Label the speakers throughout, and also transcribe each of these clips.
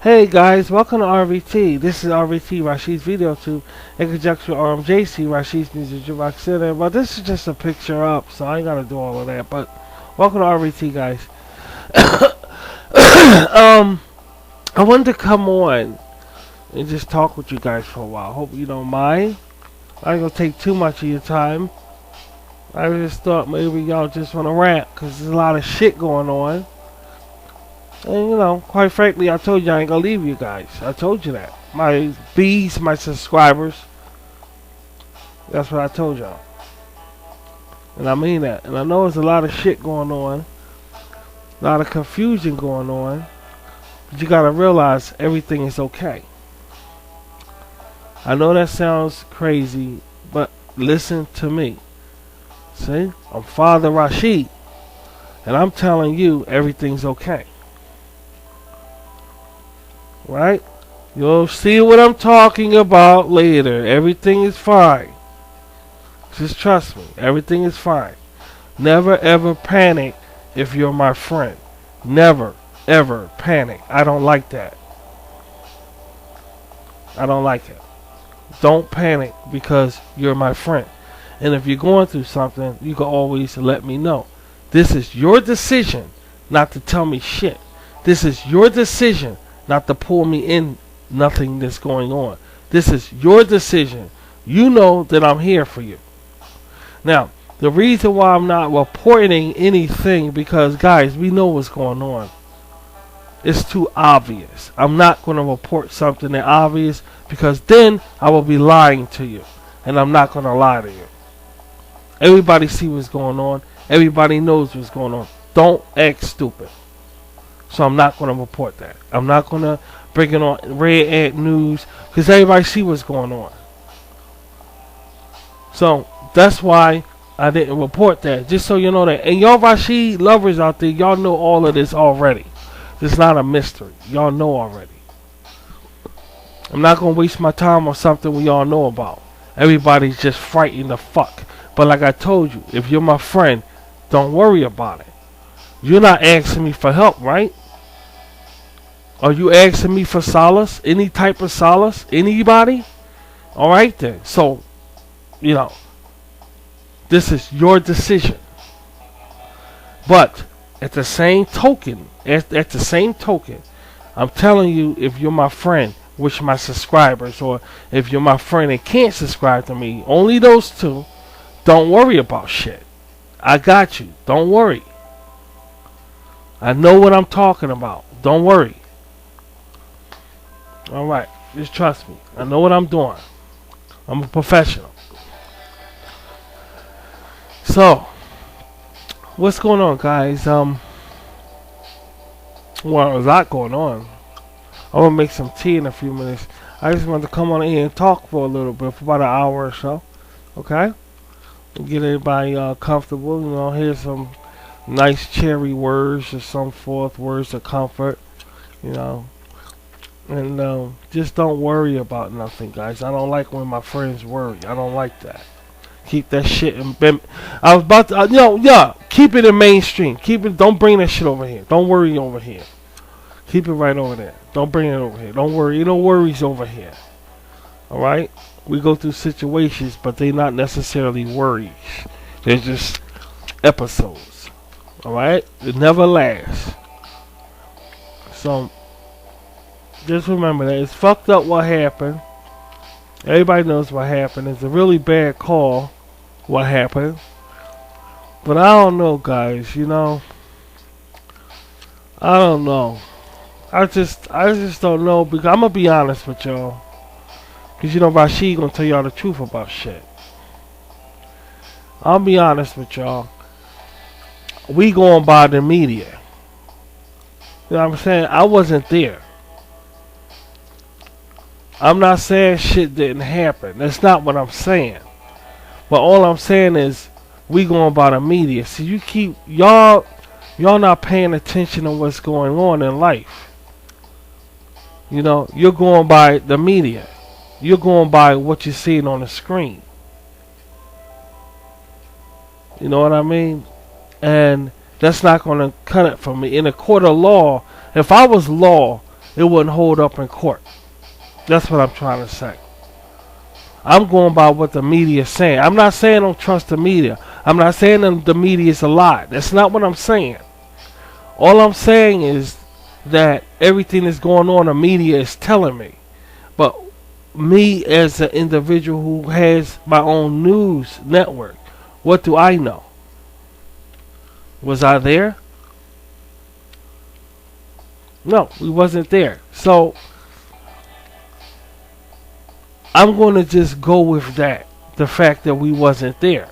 Speaker 1: Hey guys, welcome to RVT. This is RVT Rashid's Video Tube in conjunction with RMJC, Rashid's Music Jukebox Center. But this is just a picture up, so I ain't gotta do all of that. But welcome to RVT, guys. I wanted to come on and just talk with you guys for a while. Hope you don't mind. I ain't gonna take too much of your time. I just thought maybe y'all just wanna rant, cause there's a lot of shit going on. And you know, quite frankly, I told you I ain't gonna leave you guys. I told you that. My bees, my subscribers. That's what I told y'all. And I mean that. And I know there's a lot of shit going on. A lot of confusion going on. But you gotta realize everything is okay. I know that sounds crazy, but listen to me. See? I'm Father Rashid. And I'm telling you everything's okay. Right? You'll see what I'm talking about later. Everything is fine. Just trust me. Everything is fine. Never ever panic if you're my friend. Never ever panic. I don't like that. I don't like it. Don't panic because you're my friend. And if you're going through something, you can always let me know. This is your decision not to tell me shit. This is your decision not to pull me in nothing that's going on. This is your decision. You know that I'm here for you. Now, the reason why I'm not reporting anything, because guys, we know what's going on. It's too obvious. I'm not going to report something that obvious, because then I will be lying to you. And I'm not going to lie to you. Everybody see what's going on. Everybody knows what's going on. Don't act stupid. So I'm not going to report that. I'm not going to bring it on Red Ant News, because everybody see what's going on. So that's why I didn't report that. Just so you know that. And y'all Rashid lovers out there, y'all know all of this already. It's not a mystery. Y'all know already. I'm not going to waste my time on something we all know about. Everybody's just frightened the fuck. But like I told you, if you're my friend, don't worry about it. You're not asking me for help, right? Are you asking me for solace? Any type of solace? Anybody? Alright then. So, you know, this is your decision. But at the same token, I'm telling you, if you're my friend, which my subscribers, or if you're my friend and can't subscribe to me, only those two, don't worry about shit. I got you. Don't worry. I know what I'm talking about. Don't worry. Alright, just trust me. I know what I'm doing. I'm a professional. So, what's going on, guys? Well, there's a lot going on. I'm gonna make some tea in a few minutes. I just wanted to come on in and talk for a little bit, for about an hour or so. Okay? Get everybody comfortable. You know, here's some nice cherry words or some forth words of comfort. You know. And just don't worry about nothing, guys. I don't like when my friends worry. I don't like that. Keep that shit in. I was about to, keep it in mainstream. Keep it. Don't bring that shit over here. Don't worry over here. Keep it right over there. Don't bring it over here. Don't worry. No worries over here. All right. We go through situations, but they're not necessarily worries. They're just episodes. All right. It never lasts. So. Just remember that it's fucked up what happened. Everybody knows what happened. It's a really bad call what happened. But I don't know, guys, you know. I don't know. I just don't know, because I'm gonna be honest with y'all. Because you know Rashid gonna tell y'all the truth about shit. I'll be honest with y'all. We going by the media. You know what I'm saying? I wasn't there. I'm not saying shit didn't happen. That's not what I'm saying. But all I'm saying is we going by the media. So you keep y'all not paying attention to what's going on in life. You know, you're going by the media. You're going by what you're seeing on the screen. You know what I mean? And that's not going to cut it for me. In a court of law, if I was law, it wouldn't hold up in court. That's what I'm trying to say. I'm going by what the media is saying. I'm not saying don't trust the media. I'm not saying that the media is a lie. That's not what I'm saying. All I'm saying is that everything that's going on, the media is telling me. But me as an individual who has my own news network, what do I know? Was I there? No, we wasn't there. So I'm going to just go with that. The fact that we wasn't there.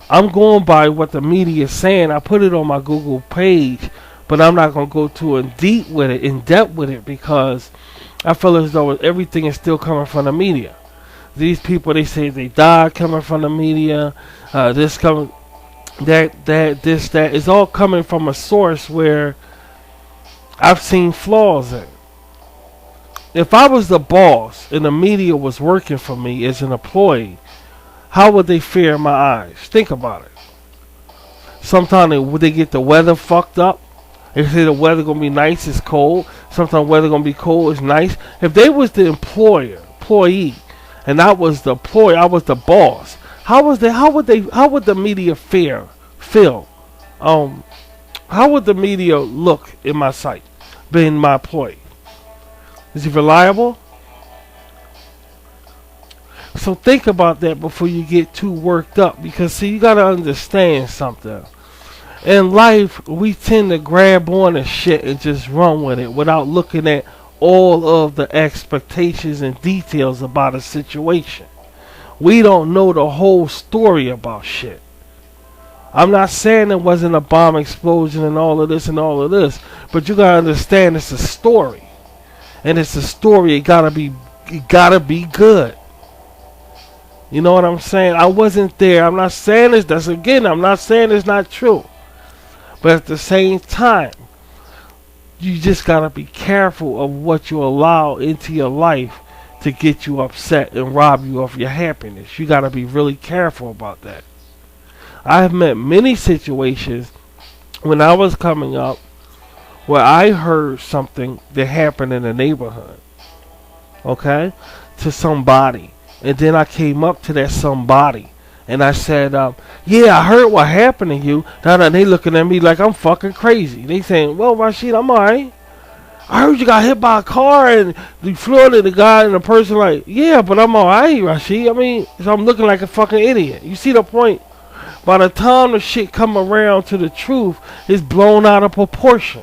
Speaker 1: I'm going by what the media is saying. I put it on my Google page, but I'm not going to go too in depth with it, because I feel as though everything is still coming from the media. These people, they say they died, coming from the media. This coming, that is all coming from a source where I've seen flaws in. If I was the boss and the media was working for me as an employee, how would they fear my eyes? Think about it. Sometimes would they get the weather fucked up? They say the weather gonna be nice, it's cold. Sometimes weather gonna be cold, it's nice. If they was the employee, and I was the employee, I was the boss. How would the media feel? How would the media look in my sight, being my employee? Is he reliable? So think about that before you get too worked up, because see, you gotta understand something. In life, we tend to grab on to shit and just run with it without looking at all of the expectations and details about a situation. We don't know the whole story about shit. I'm not saying there wasn't a bomb explosion and all of this, but you gotta understand it's a story. And it's a story, it gotta be good. You know what I'm saying? I wasn't there. I'm not saying this. I'm not saying it's not true. But at the same time, you just gotta be careful of what you allow into your life to get you upset and rob you of your happiness. You gotta be really careful about that. I have met many situations when I was coming up where I heard something that happened in the neighborhood, okay, to somebody. And then I came up to that somebody and I said, yeah, I heard what happened to you. Now they looking at me like I'm fucking crazy. They saying, well, Rashid, I'm alright. I heard you got hit by a car and you flooded the guy, and the person like, yeah, but I'm alright, Rashid. I mean, so I'm looking like a fucking idiot. You see the point? By the time the shit come around to the truth, it's blown out of proportion.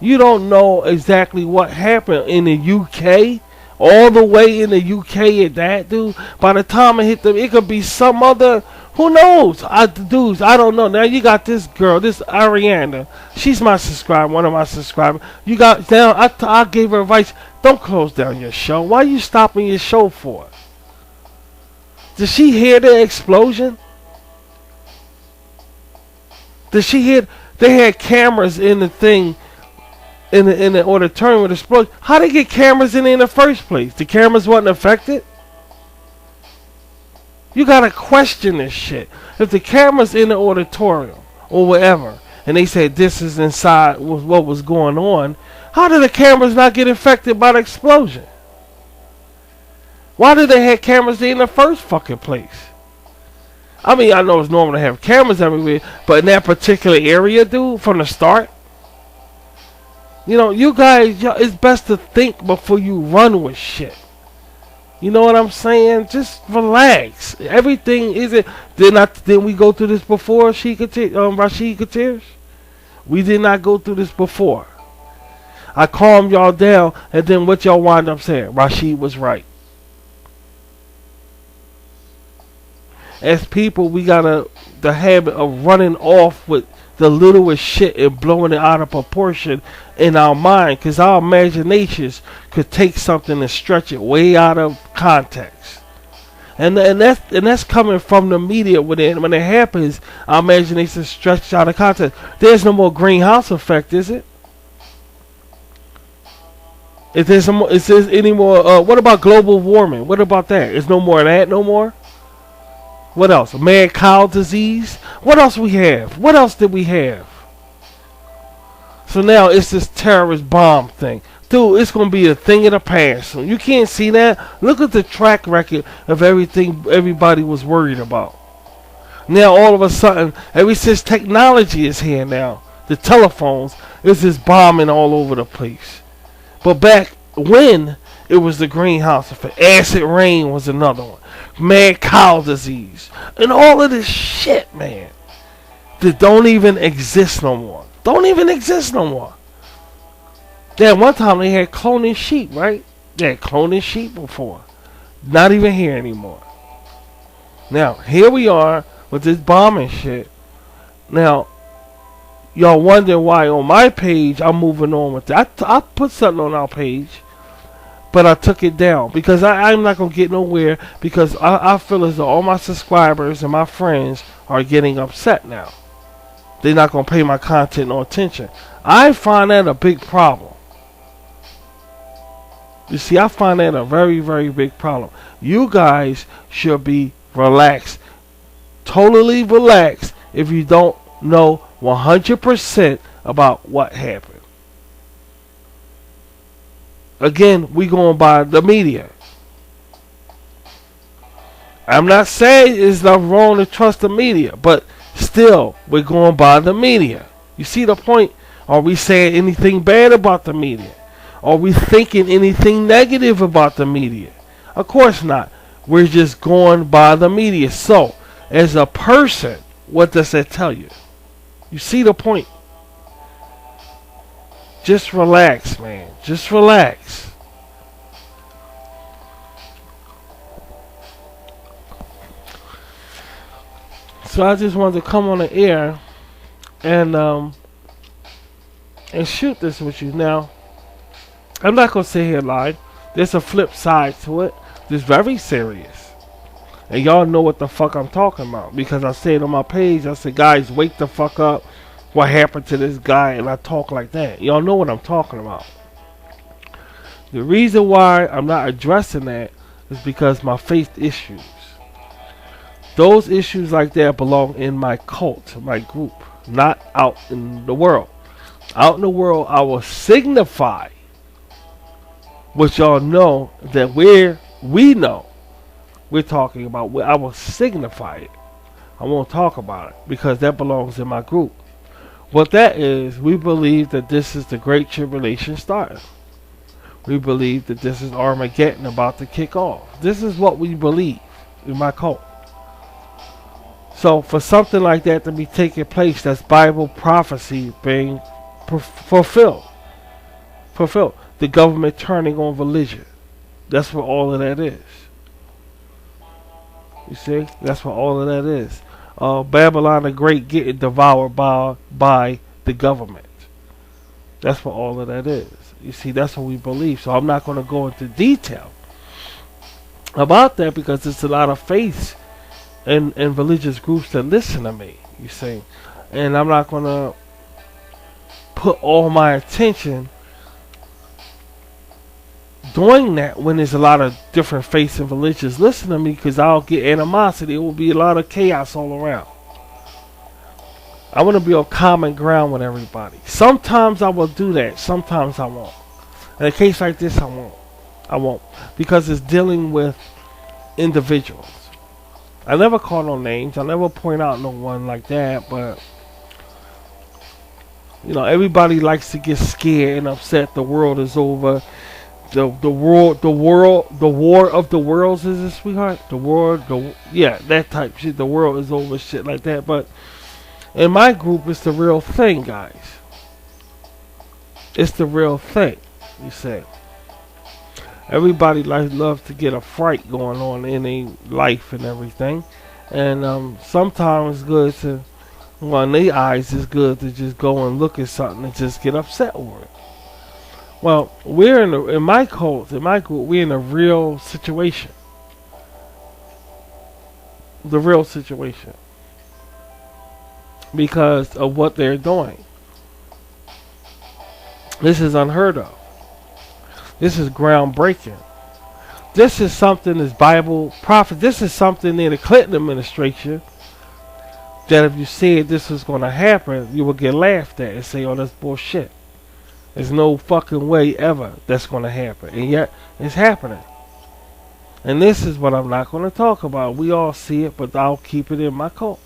Speaker 1: You don't know exactly what happened in the UK. All the way in the UK at that, dude. By the time it hit them, it could be some other. Who knows? I don't know. Now you got this girl, this Ariana. She's my subscriber, one of my subscribers. You got down. I gave her advice. Don't close down your show. Why are you stopping your show for? Did she hear the explosion? Did she hear? They had cameras in the thing. In the auditorium with the explosion. How they get cameras in there in the first place? The cameras wasn't affected? You gotta question this shit. If the cameras in the auditorium or wherever, and they said this is inside what was going on, how did the cameras not get affected by the explosion? Why did they have cameras there in the first fucking place? I mean, I know it's normal to have cameras everywhere, but in that particular area, dude, from the start, you know, you guys, it's best to think before you run with shit. You know what I'm saying? Just relax. Everything isn't. Didn't we go through this before, Rashid Kateers? We did not go through this before. I calmed y'all down, and then what y'all wind up saying? Rashid was right. As people, we got the habit of running off with the littlest shit and blowing it out of proportion in our mind, because our imaginations could take something and stretch it way out of context, and that's coming from the media. When it happens, our imaginations stretch out of context. There's no more greenhouse effect, is it? Is there any more? What about global warming? What about that? Is no more of that? No more. What else? Mad cow disease. What else we have? What else did we have? So now it's this terrorist bomb thing. Dude, it's going to be a thing of the past. So you can't see that. Look at the track record of everything everybody was worried about. Now all of a sudden, ever since technology is here now, the telephones, it's just bombing all over the place. But back when, it was the greenhouse effect. Acid rain was another one. Mad cow disease. And all of this shit, man, that don't even exist no more. Don't even exist no more. Then one time they had cloning sheep, right? They had cloning sheep before. Not even here anymore. Now, here we are with this bombing shit. Now, y'all wonder why on my page I'm moving on with that. I put something on our page, but I took it down because I'm not going to get nowhere because I feel as though all my subscribers and my friends are getting upset now. They're not going to pay my content no attention. I find that a big problem. You see, I find that a very, very big problem. You guys should be relaxed. Totally relaxed if you don't know 100% about what happened. Again, we going by the media. I'm not saying it's not wrong to trust the media, but still, we're going by the media. You see the point? Are we saying anything bad about the media? Are we thinking anything negative about the media? Of course not. We're just going by the media. So, as a person, what does that tell you? You see the point? Just relax, man. Just relax. So I just wanted to come on the air and shoot this with you. Now, I'm not gonna sit here live. There's a flip side to it. It's very serious. And y'all know what the fuck I'm talking about. Because I said on my page, I said, guys, wake the fuck up. What happened to this guy? And I talk like that. Y'all know what I'm talking about. The reason why I'm not addressing that is because my faith issues. Those issues like that belong in my cult, my group, not out in the world. Out in the world, I will signify what y'all know that we know we're talking about. I will signify it. I won't talk about it because that belongs in my group. What that is, we believe that this is the Great Tribulation starting. We believe that this is Armageddon about to kick off. This is what we believe in my cult. So for something like that to be taking place, that's Bible prophecy being fulfilled. The government turning on religion. That's what all of that is. You see? That's what all of that is. Babylon the Great getting devoured by the government. That's what all of that is. You see, that's what we believe. So I'm not going to go into detail about that because there's a lot of faiths and religious groups that listen to me. You see? And I'm not going to put all my attention doing that when there's a lot of different faiths and religions listen to me because I'll get animosity. It will be a lot of chaos all around. I want to be on common ground with everybody. Sometimes I will do that. Sometimes I won't. In a case like this, I won't. I won't. Because it's dealing with individuals. I never call no names. I never point out no one like that. But, you know, everybody likes to get scared and upset. The world is over. The war of the worlds, is it, sweetheart? Yeah, that type shit. The world is over, shit like that. But in my group, it's the real thing, guys. It's the real thing. You say everybody loves to get a fright going on in their life and everything, and sometimes it's good to, well, in their eyes, it's good to just go and look at something and just get upset over it. Well, we're in my cult, in my group, we're in a real situation. The real situation. Because of what they're doing. This is unheard of. This is groundbreaking. This is something that's Bible prophet. This is something in the Clinton administration that if you said this was going to happen, you would get laughed at and say, oh, that's bullshit. There's no fucking way ever that's going to happen. And yet, it's happening. And this is what I'm not going to talk about. We all see it, but I'll keep it in my cult.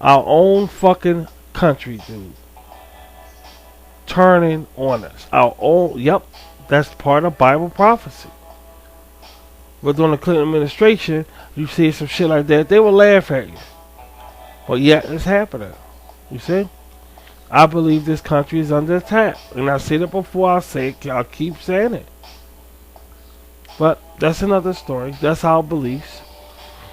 Speaker 1: Our own fucking country, dude. Turning on us. Our own, yep, that's part of Bible prophecy. But during the Clinton administration, you see some shit like that, they will laugh at you. But yet, it's happening. You see? I believe this country is under attack. And I said it before, I'll keep saying it. But that's another story. That's our beliefs.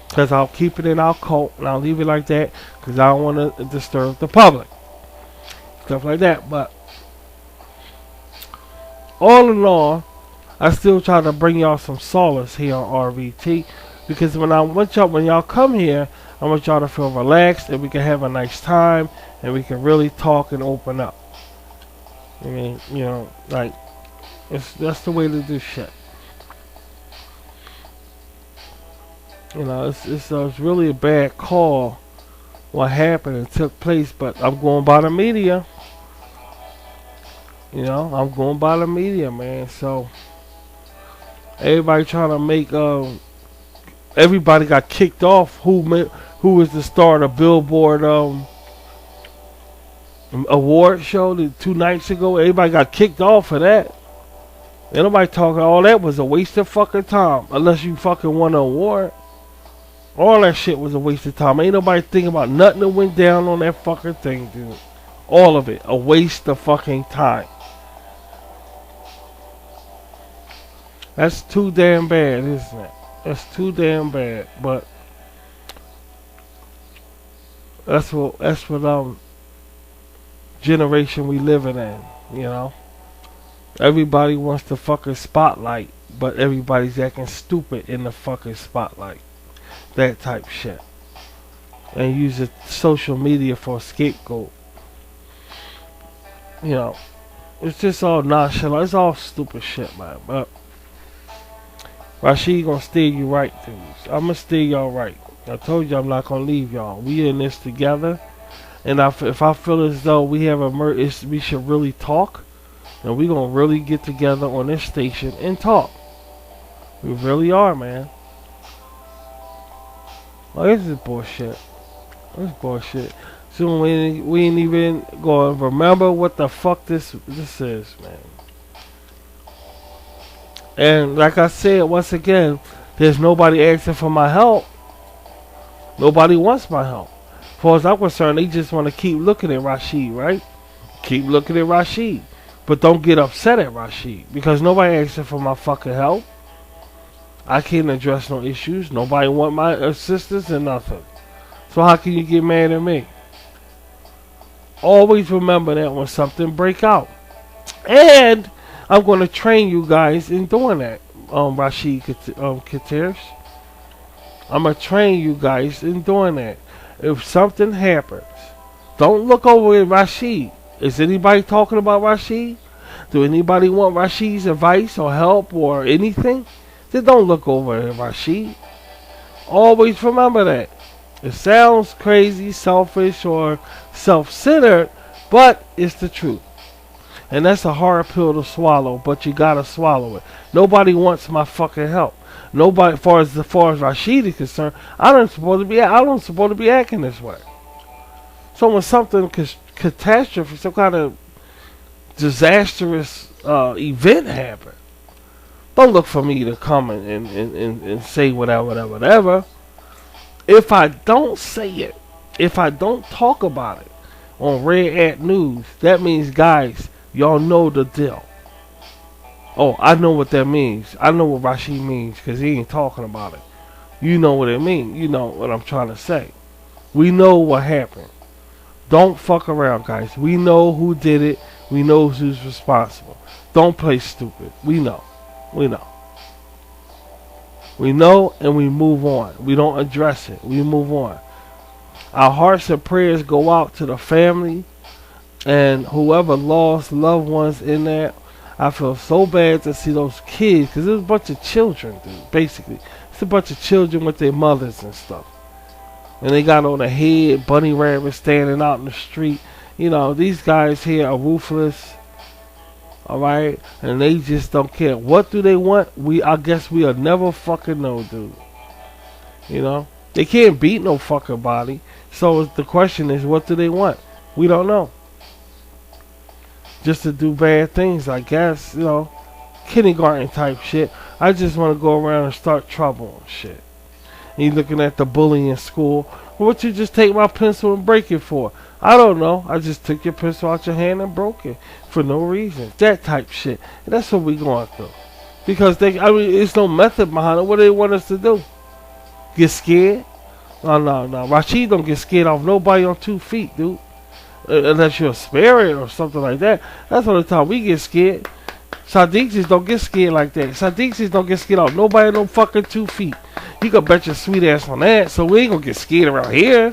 Speaker 1: Because I'll keep it in our cult and I'll leave it like that. Because I don't want to disturb the public. Stuff like that. But all in all, I still try to bring y'all some solace here on RVT. Because when y'all come here, I want y'all to feel relaxed and we can have a nice time and we can really talk and open up. I mean, you know, like, that's the way to do shit. You know, it's really a bad call what happened and took place, but I'm going by the media. You know, I'm going by the media, man. So, everybody trying to make, everybody got kicked off who was the star of the Billboard award show 2 nights ago. Everybody got kicked off for that. Ain't nobody talking. All that was a waste of fucking time. Unless you fucking won an award. All that shit was a waste of time. Ain't nobody thinking about nothing that went down on that fucking thing, dude. All of it. A waste of fucking time. That's too damn bad, isn't it? That's too damn bad. But that's what generation we living in, you know. Everybody wants the fucking spotlight, but everybody's acting stupid in the fucking spotlight. That type shit. And use the social media for a scapegoat. You know, it's just all nonchalant. It's all stupid shit, man. But Rashid gonna steer you right, dudes. I'm gonna steer y'all right. I told you I'm not gonna leave y'all. We in this together. And if I feel as though we have we should really talk, and we gonna really get together on this station and talk. We really are, man. Oh, this is bullshit. This is bullshit. So we ain't even gonna remember what the fuck this is, man. And like I said, once again, there's nobody asking for my help. Nobody wants my help. As far as I'm concerned, they just want to keep looking at Rashid, right? Keep looking at Rashid. But don't get upset at Rashid. Because nobody asking for my fucking help. I can't address no issues. Nobody want my assistance and nothing. So how can you get mad at me? Always remember that when something break out. And I'm going to train you guys in doing that. Rashid Kateers. I'm going to train you guys in doing that. If something happens, don't look over at Rashid. Is anybody talking about Rashid? Do anybody want Rashid's advice or help or anything? Then don't look over at Rashid. Always remember that. It sounds crazy, selfish, or self-centered, but it's the truth. And that's a hard pill to swallow, but you gotta swallow it. Nobody wants my fucking help. Nobody, as far as Rashid is concerned, I don't supposed to be acting this way. So when something catastrophe, some kind of disastrous event happens, don't look for me to come and say whatever. If I don't say it, if I don't talk about it on Red Ant News, that means, guys, y'all know the deal. Oh, I know what that means. I know what Rashid means because he ain't talking about it. You know what it means. You know what I'm trying to say. We know what happened. Don't fuck around, guys. We know who did it. We know who's responsible. Don't play stupid. We know. We know. We know and we move on. We don't address it. We move on. Our hearts and prayers go out to the family and whoever lost loved ones in that. I feel so bad to see those kids because there's a bunch of children, dude, basically. It's a bunch of children with their mothers and stuff. And they got on their head bunny rabbits standing out in the street. You know, these guys here are ruthless, all right, and they just don't care. What do they want? I guess we'll never fucking know, dude. You know, they can't beat no fucking body. So the question is, what do they want? We don't know. Just to do bad things, I guess. You know, kindergarten type shit. I just want to go around and start trouble and shit. And you looking at the bully in school. What you just take my pencil and break it for? I don't know. I just took your pencil out your hand and broke it for no reason. That type shit. And that's what we going through. Because it's no method behind it. What do they want us to do? Get scared? No. Rashid don't get scared off nobody on 2 feet, dude. Unless you're a spirit or something like that. That's all the time we get scared. Sadiq just don't get scared like that. Sadiq just don't get scared off nobody on no fucking 2 feet. You can bet your sweet ass on that. So we ain't gonna get scared around here.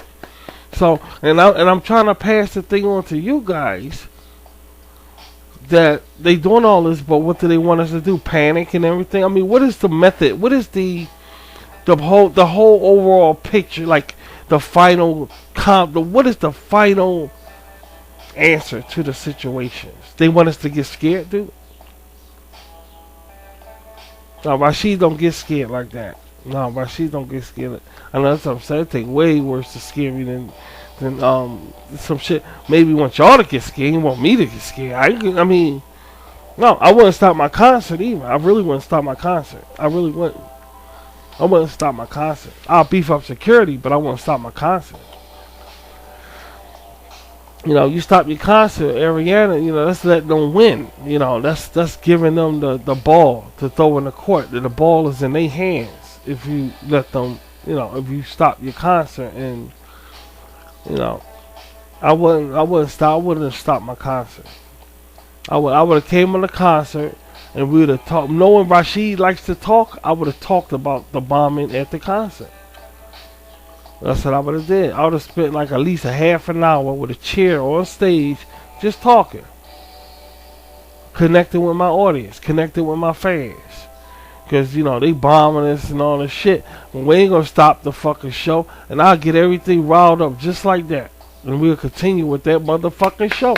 Speaker 1: So I'm trying to pass the thing on to you guys that they doing all this, but what do they want us to do? Panic and everything. I mean, what is the method? What is the whole overall picture? Like the final what is the final answer to the situations? They want us to get scared, dude. No, Rashid don't get scared like that. No, Rashid don't get scared. I know that's what I'm saying. It take way worse to scare me than some shit. Maybe want y'all to get scared. You want me to get scared. I mean, no, I wouldn't stop my concert either. I really wouldn't stop my concert. I really wouldn't. I wouldn't stop my concert. I'll beef up security, but I wouldn't stop my concert. You know, you stop your concert, Ariana, you know, that's letting them win. You know, that's giving them the ball to throw in the court. The ball is in their hands if you let them, you know, if you stop your concert. And, you know, I wouldn't have stopped my concert. I would have came on the concert and we would have talked. Knowing Rashid likes to talk, I would have talked about the bombing at the concert. That's what I would have did. I would have spent like at least a half an hour with a chair on stage just talking. Connecting with my audience. Connecting with my fans. Because, you know, they bombing us and all this shit. But we ain't going to stop the fucking show. And I'll get everything riled up just like that. And we'll continue with that motherfucking show.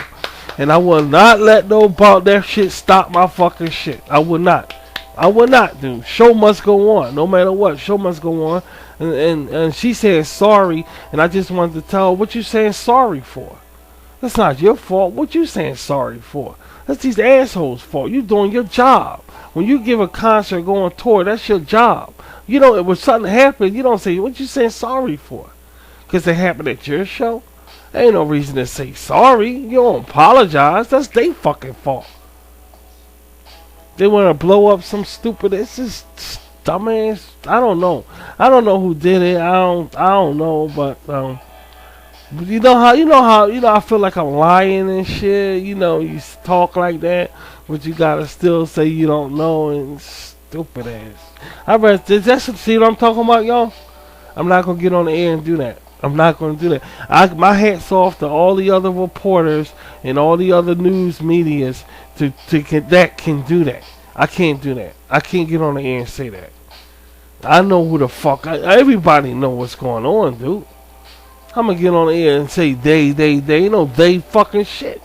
Speaker 1: And I will not let no about that shit stop my fucking shit. I will not. I will not, dude. Show must go on. No matter what. Show must go on. And she said sorry, and I just wanted to tell her, what you saying sorry for? That's not your fault. What you saying sorry for? That's these assholes' fault. You doing your job. When you give a concert, go on tour, that's your job. You know, when something happens, you don't say, what you saying sorry for? Because it happened at your show? There ain't no reason to say sorry. You don't apologize. That's their fucking fault. They want to blow up some stupid, it's just dumbass. I don't know who did it. I don't know, but you know how I feel like I'm lying and shit. You know, you talk like that, but you gotta still say you don't know, and stupid ass. I read that's see what I'm talking about, y'all. I'm not gonna get on the air and do that. I'm not gonna do that. My hat's off to all the other reporters and all the other news medias that can do that. I can't do that. I can't get on the air and say that. I know who the fuck. Everybody know what's going on, dude. I'm gonna get on the air and say they. Ain't no they fucking shit.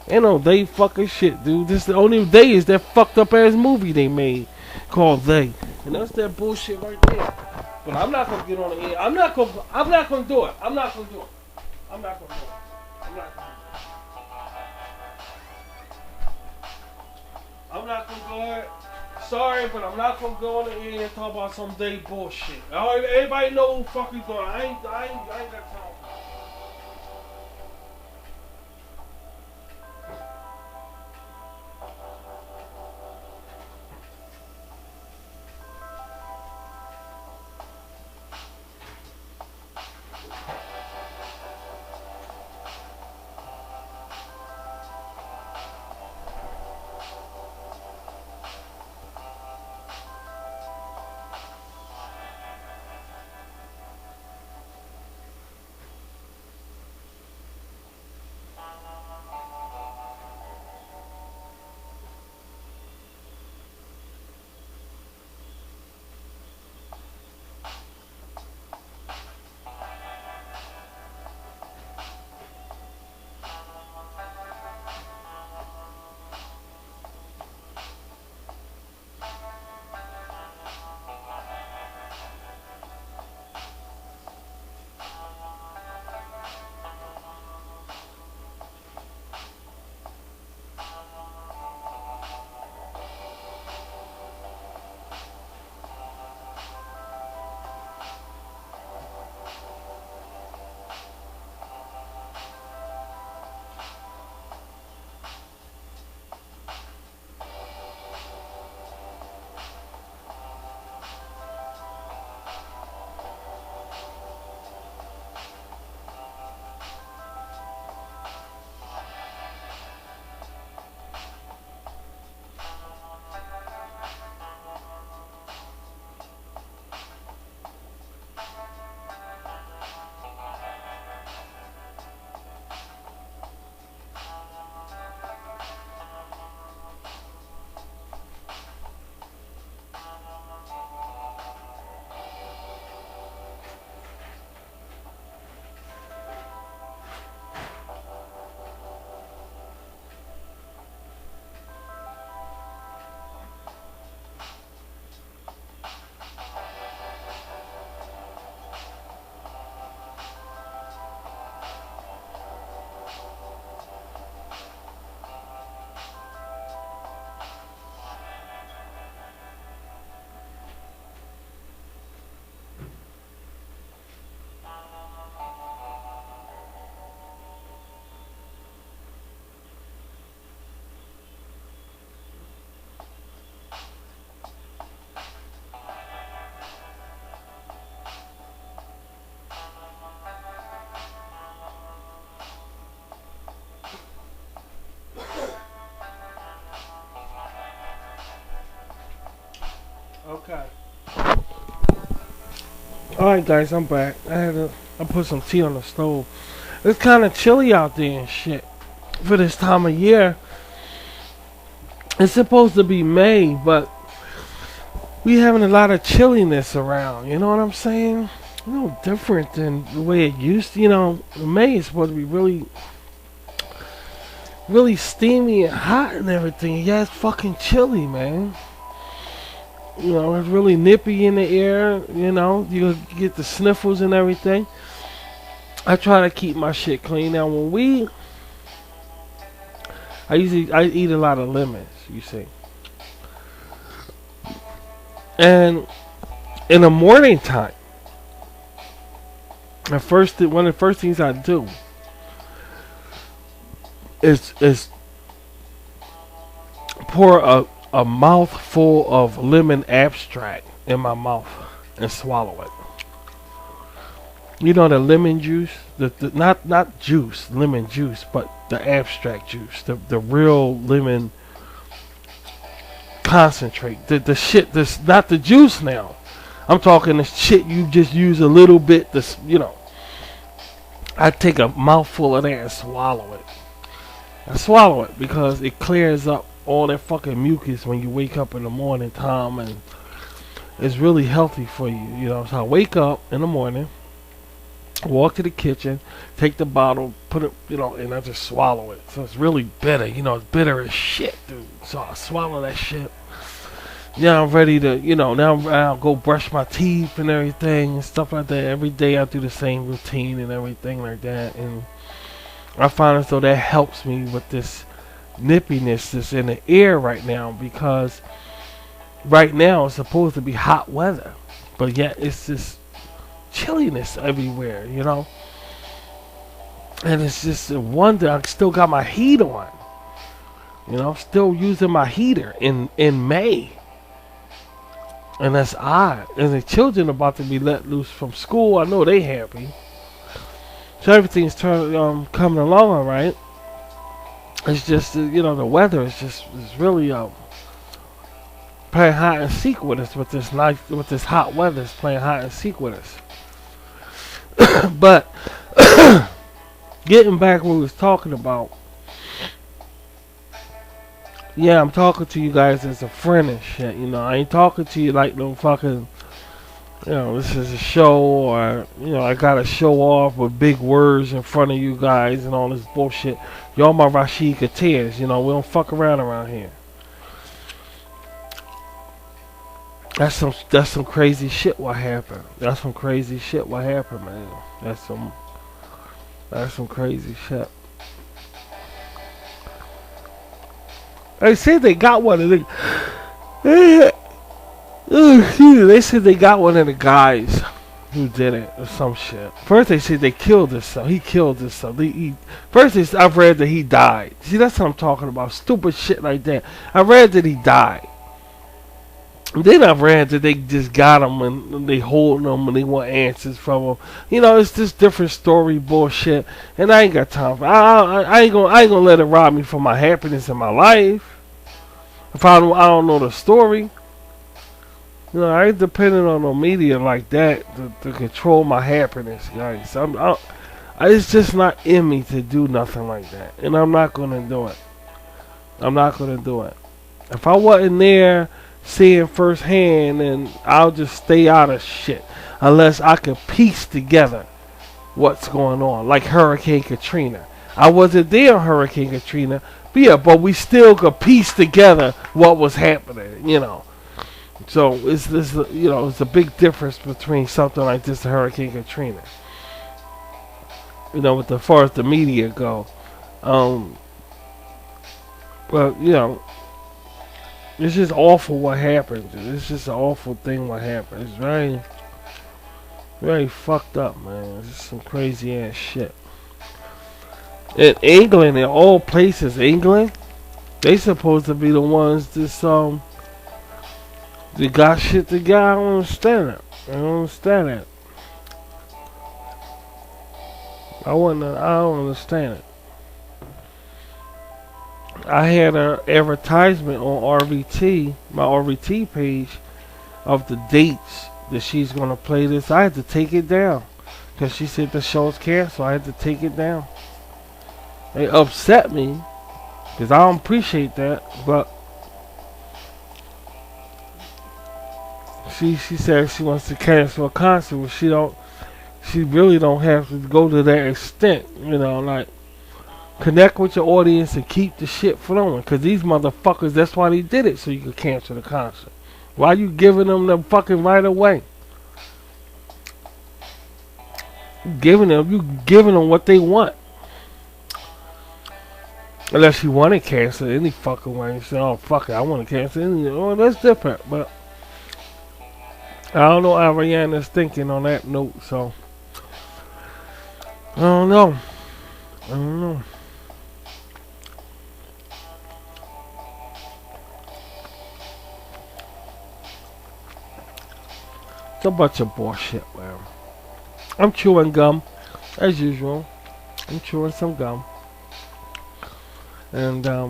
Speaker 1: Ain't no they fucking shit, dude. This the only they is that fucked up ass movie they made called They, and that's that bullshit right there. But I'm not gonna get on the air. I'm not gonna do it. I'm not gonna do it. I'm not gonna do it. I'm not gonna do it. I'm not gonna go ahead. Sorry, but I'm not gonna go on the air and talk about some day bullshit. Everybody know who fucking doing. I ain't got time. Okay. Alright guys, I'm back. I put some tea on the stove. It's kinda chilly out there and shit. For this time of year. It's supposed to be May, but we having a lot of chilliness around, you know what I'm saying? No different than the way it used to, May is supposed to be really steamy and hot and everything. Yeah, it's fucking chilly, man. It's really nippy in the air, you get the sniffles and everything. I try to keep my shit clean. Now I eat a lot of lemons, you see. And in the morning time, one of the first things I do is pour a mouthful of lemon abstract in my mouth and swallow it. You know the lemon juice, the not juice, lemon juice, but the abstract juice, the real lemon concentrate, the shit that's not the juice now. I'm talking the shit you just use a little bit. I take a mouthful of that and swallow it. I swallow it because it clears up all that fucking mucus when you wake up in the morning time, and it's really healthy for you. So I wake up in the morning, walk to the kitchen, take the bottle, put it, and I just swallow it. So it's really bitter. It's bitter as shit, dude. So I swallow that shit. Yeah, I'm ready to, now I'll go brush my teeth and everything and stuff like that. Every day I do the same routine and everything like that. And I find as though that helps me with this nippiness that's in the air right now, because right now it's supposed to be hot weather, but yet it's this chilliness everywhere, and it's just a wonder. I still got my heat on, still using my heater in May, and that's odd. And the children about to be let loose from school. I know they happy, so everything's coming along all right. It's just the weather is really playing hide and seek with us with this hot weather. It's playing hide and seek with us. But getting back what we was talking about, yeah, I'm talking to you guys as a friend and shit. I ain't talking to you like no fucking, this is a show, or I gotta show off with big words in front of you guys and all this bullshit. Y'all my Rashid Kateers, we don't fuck around here. That's some crazy shit what happened. That's some crazy shit what happened, man. That's some crazy shit. They said they got one of the they said they got one of the guys who did it or some shit. First they said they killed himself. He killed himself. First I've read that he died. See, that's what I'm talking about. Stupid shit like that. I read that he died. Then I've read that they just got him and they holding him and they want answers from him. It's just different story bullshit, and I ain't got time for. I ain't gonna let it rob me from my happiness in my life. If I don't know the story. I ain't depending on no media like that to control my happiness, guys. It's just not in me to do nothing like that, and I'm not gonna do it. I'm not gonna do it. If I wasn't there seeing firsthand, then I'll just stay out of shit unless I can piece together what's going on. Like Hurricane Katrina. I wasn't there on Hurricane Katrina, but we still could piece together what was happening, So it's a big difference between something like this and Hurricane Katrina. With as far as the media go, but it's just awful what happened. It's just an awful thing what happened. It's very, very fucked up, man. It's just some crazy ass shit. In England, in all places, England, they supposed to be the ones that they got shit together. I don't understand it. I don't understand it. I don't understand it. I had an advertisement on RVT, my RVT page, of the dates that she's gonna play this. I had to take it down because she said the show's canceled. I had to take it down. It upset me because I don't appreciate that, but she said she wants to cancel a concert. Well, she really don't have to go to that extent, you know, like connect with your audience and keep the shit flowing. Cause these motherfuckers, that's why they did it, so you could cancel the concert. Why you giving them the fucking right away? You giving them what they want. Unless you want to cancel any fucking way. You say, oh fuck it, I want to cancel any. Oh, that's different. But I don't know how Rihanna's thinking on that note, so I don't know. It's a bunch of bullshit, man. I'm chewing gum, as usual. I'm chewing some gum. And I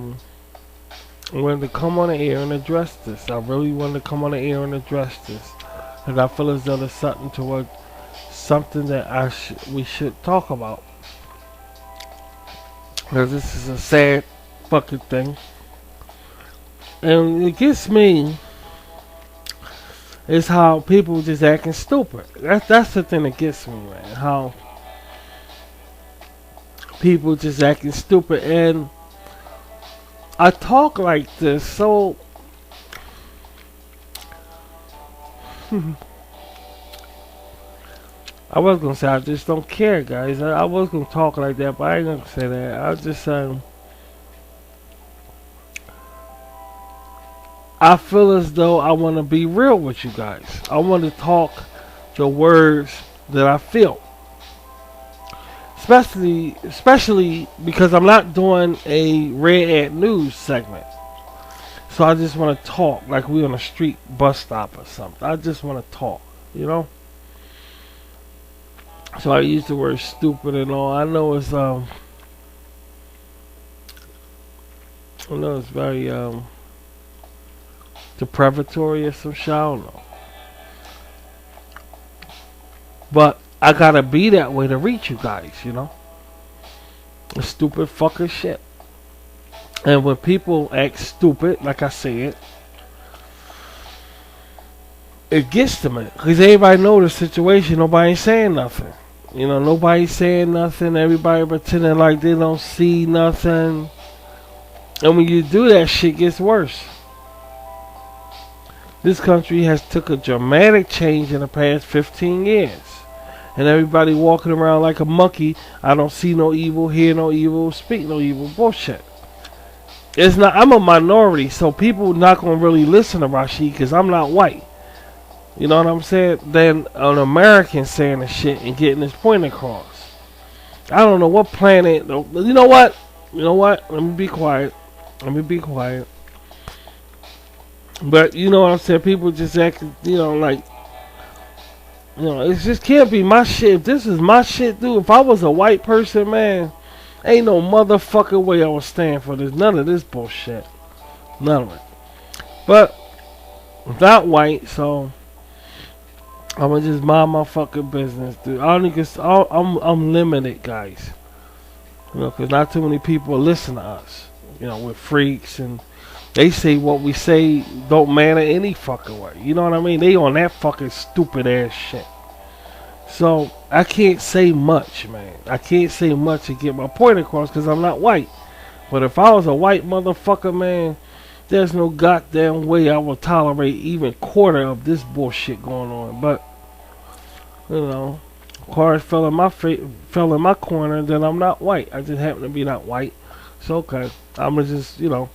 Speaker 1: wanted to come on the air and address this. I really wanted to come on the air and address this. And I feel as though there's something that we should talk about. Because this is a sad fucking thing. And it gets me is how people just acting stupid. That's the thing that gets me, man. How people just acting stupid. And I talk like this, so I was gonna say I just don't care, guys. I was gonna talk like that, but I ain't gonna say that. I just I feel as though I want to be real with you guys. I want to talk the words that I feel. Especially because I'm not doing a Red Ant News segment. So I just want to talk like we on a street bus stop or something. I just want to talk, you know? So I use the word stupid and all. I know it's very deprecatory or some shit, I don't know. But I gotta be that way to reach you guys, you know? It's stupid fucking shit. And when people act stupid, like I said, it gets to me. Because everybody know the situation, nobody ain't saying nothing. You know, nobody saying nothing, everybody pretending like they don't see nothing. And when you do that, shit gets worse. This country has took a dramatic change in the past 15 years. And everybody walking around like a monkey. I don't see no evil, hear no evil, speak no evil. Bullshit. It's not. I'm a minority, so people not gonna really listen to Rashid because I'm not white. You know what I'm saying? Then an American saying the shit and getting his point across. I don't know what planet. You know what? You know what? Let me be quiet. But you know what I'm saying? People just act, you know, like, you know, it just can't be my shit. If this is my shit, dude, if I was a white person, man, ain't no motherfucking way I would stand for this. None of this bullshit. None of it. But I'm not white, so I'm gonna just mind my fucking business, dude. I'm limited, guys. You know, because not too many people listen to us. You know, we're freaks and they say what we say don't matter any fucking way. You know what I mean? They on that fucking stupid ass shit. So I can't say much, man. I can't say much to get my point across because I'm not white. But if I was a white motherfucker, man, there's no goddamn way I would tolerate even quarter of this bullshit going on. But you know, cards fell in my corner. Then I'm not white. I just happen to be not white. So okay, I'ma just, you know,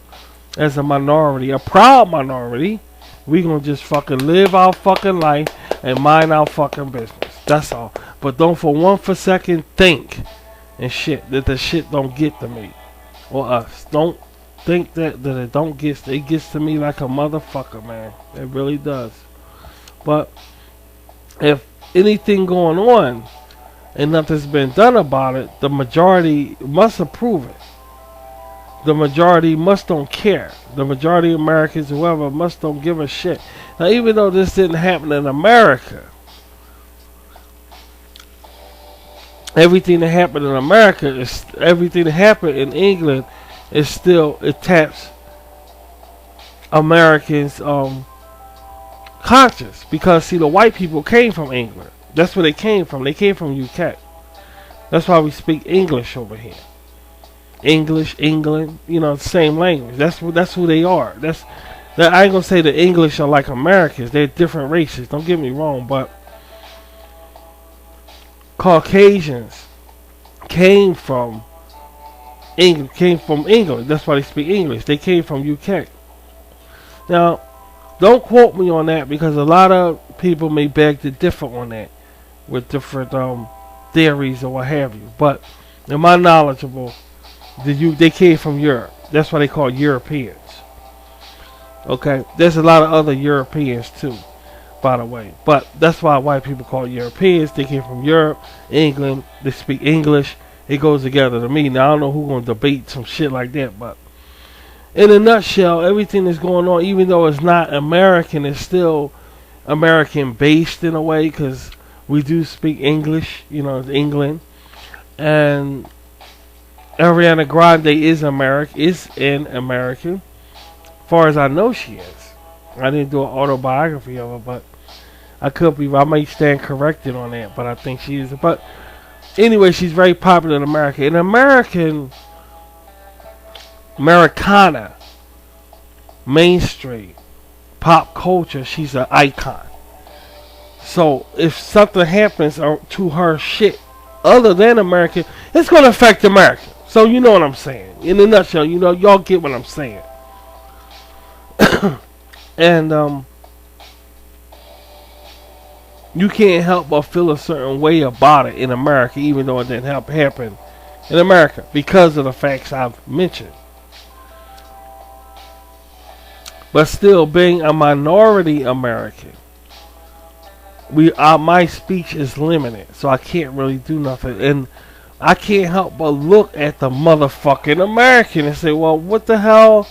Speaker 1: as a minority, a proud minority, we gonna just fucking live our fucking life and mind our fucking business. That's all. But don't for one second think and shit that the shit don't get to me or us. Don't think that it don't get. It gets to me like a motherfucker, man. It really does. But if anything going on and nothing's been done about it, the majority must approve it. the majority must don't care. The majority of Americans, whoever, must don't give a shit. Now, even though this didn't happen in America, everything that happened in America is everything that happened in England is still, it taps Americans' conscious, because see, the white people came from England. That's where they came from. They came from UK. That's why we speak English over here. English, England, you know, same language. That's who they are. I ain't gonna say the English are like Americans. They're different races. Don't get me wrong, but Caucasians came from England. That's why they speak English. They came from UK. Now, don't quote me on that, because a lot of people may beg to differ on that with different theories or what have you. But am I knowledgeable? They came from Europe. That's why they call Europeans. Okay, there's a lot of other Europeans too, by the way. But that's why white people call Europeans. They came from Europe, England. They speak English. It goes together to me. Now I don't know who's gonna debate some shit like that, but in a nutshell, everything that's going on, even though it's not American, it's still American based in a way, because we do speak English. You know, it's England, and Ariana Grande is an American. As far as I know, she is. I didn't do an autobiography of her, but I could be. I might stand corrected on that, but I think she is. But anyway, she's very popular in America. In Americana, mainstream, pop culture, she's an icon. So if something happens to her shit other than American, it's going to affect America. So you know what I'm saying. In a nutshell, you know, y'all get what I'm saying. And you can't help but feel a certain way about it in America, even though it didn't happen in America, because of the facts I've mentioned. But still, being a minority American, my speech is limited, so I can't really do nothing. And I can't help but look at the motherfucking American and say, well, what the hell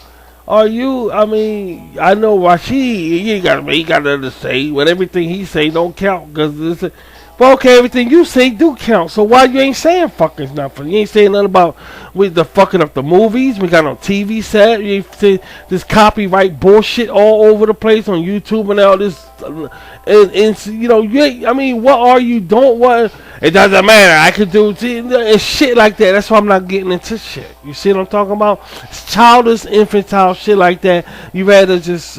Speaker 1: are you? I mean, I know Rashid, he got nothing to say, but everything he say don't count, because but okay, everything you say do count, so why you ain't saying fucking nothing? You ain't saying nothing about with the fucking up the movies. We got on TV set. You ain't say this copyright bullshit all over the place on YouTube and all this, and you know, I mean, what are you doing? What? It doesn't matter. I could do and shit like that. That's why I'm not getting into shit. You see what I'm talking about? It's childish, infantile shit like that. You rather just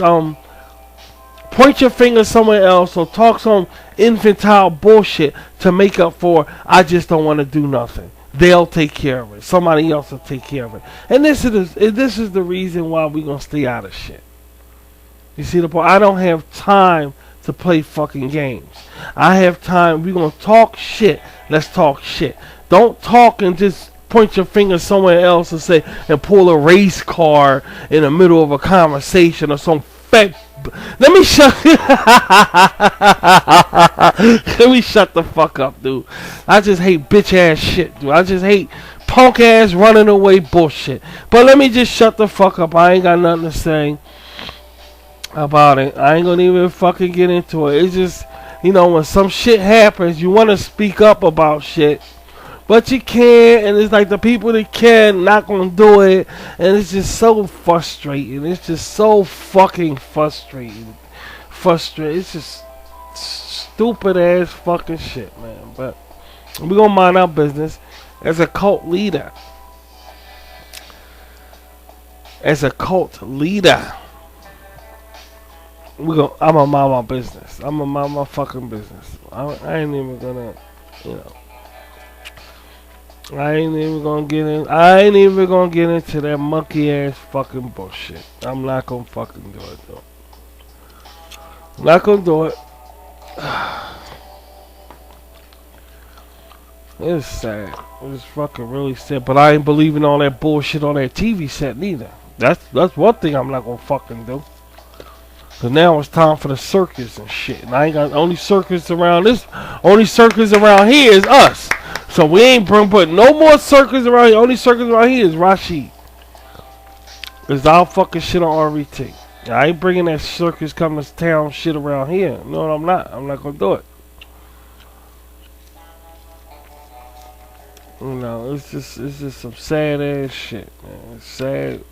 Speaker 1: point your finger somewhere else or talk some infantile bullshit to make up for, I just don't want to do nothing. They'll take care of it. Somebody else will take care of it. And this is the reason why we're going to stay out of shit. You see the point? I don't have time to play fucking games. I have time. We're going to talk shit. Let's talk shit. Don't talk and just point your finger somewhere else and pull a race card in the middle of a conversation or some fat. Let me shut the fuck up, dude. I just hate bitch ass shit, dude. I just hate punk ass running away bullshit. But let me just shut the fuck up. I ain't got nothing to say about it. I ain't gonna even fucking get into it. It's just, you know, when some shit happens, you want to speak up about shit, but you can't, and it's like the people that can not gonna do it, and it's just so frustrating. It's just so fucking frustrating. It's just stupid ass fucking shit, man. But we gonna mind our business. As a cult leader, I'm gonna mind my business. I'm gonna mind my fucking business. I ain't even gonna, you know. I ain't even gonna get into that monkey ass fucking bullshit. I'm not gonna fucking do it, though. I'm not gonna do it. It's sad. It's fucking really sad. But I ain't believing all that bullshit on that TV set neither. That's one thing I'm not gonna fucking do. Cause now it's time for the circus and shit. And I ain't got only circus around here is us. So we ain't putting no more circus around here. Only circus around here is Rashid. Cause I'll fucking shit on RET. I ain't bringing that circus come to town shit around here. No, I'm not. I'm not gonna do it. You know, it's just some sad ass shit, man. It's sad.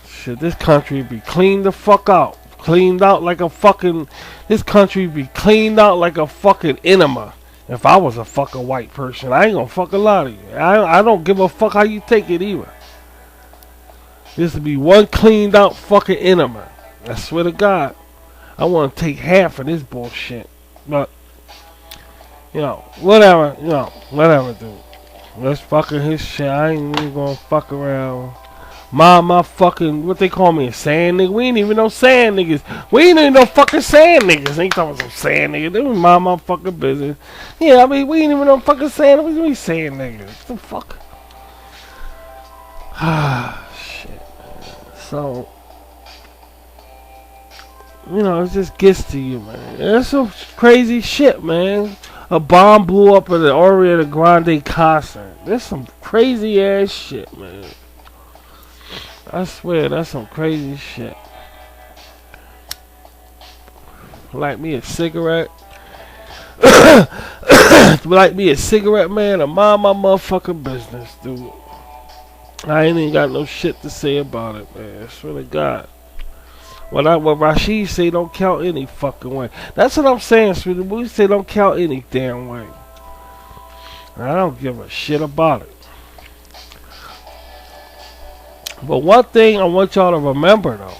Speaker 1: Shit, this country be cleaned the fuck out. Cleaned out like a fucking... This country be cleaned out like a fucking enema. If I was a fucking white person, I ain't gonna fucking lie to you. I don't give a fuck how you take it either. This would be one cleaned out fucking enema. I swear to God. I want to take half of this bullshit. But, you know, whatever, whatever, dude. Let's fucking his shit. I ain't even gonna fuck around. My fucking, what they call me, a sand nigga? We ain't even no sand niggas. We ain't even no fucking sand niggas. Ain't talking about some sand niggas. They was my fucking business. Yeah, I mean, we ain't even no fucking sand niggas. We sand niggas. What the fuck? Ah, shit, man. So, you know, it just gets to you, man. That's some crazy shit, man. A bomb blew up at the Ariana Grande concert. That's some crazy ass shit, man. I swear, that's some crazy shit. Light me a cigarette. Light me a cigarette, man, and mind my motherfucking business, dude. I ain't even got no shit to say about it, man. I swear to God. What Rashid say don't count any fucking way. That's what I'm saying, sweetie. We say don't count any damn way. I don't give a shit about it. But one thing I want y'all to remember, though.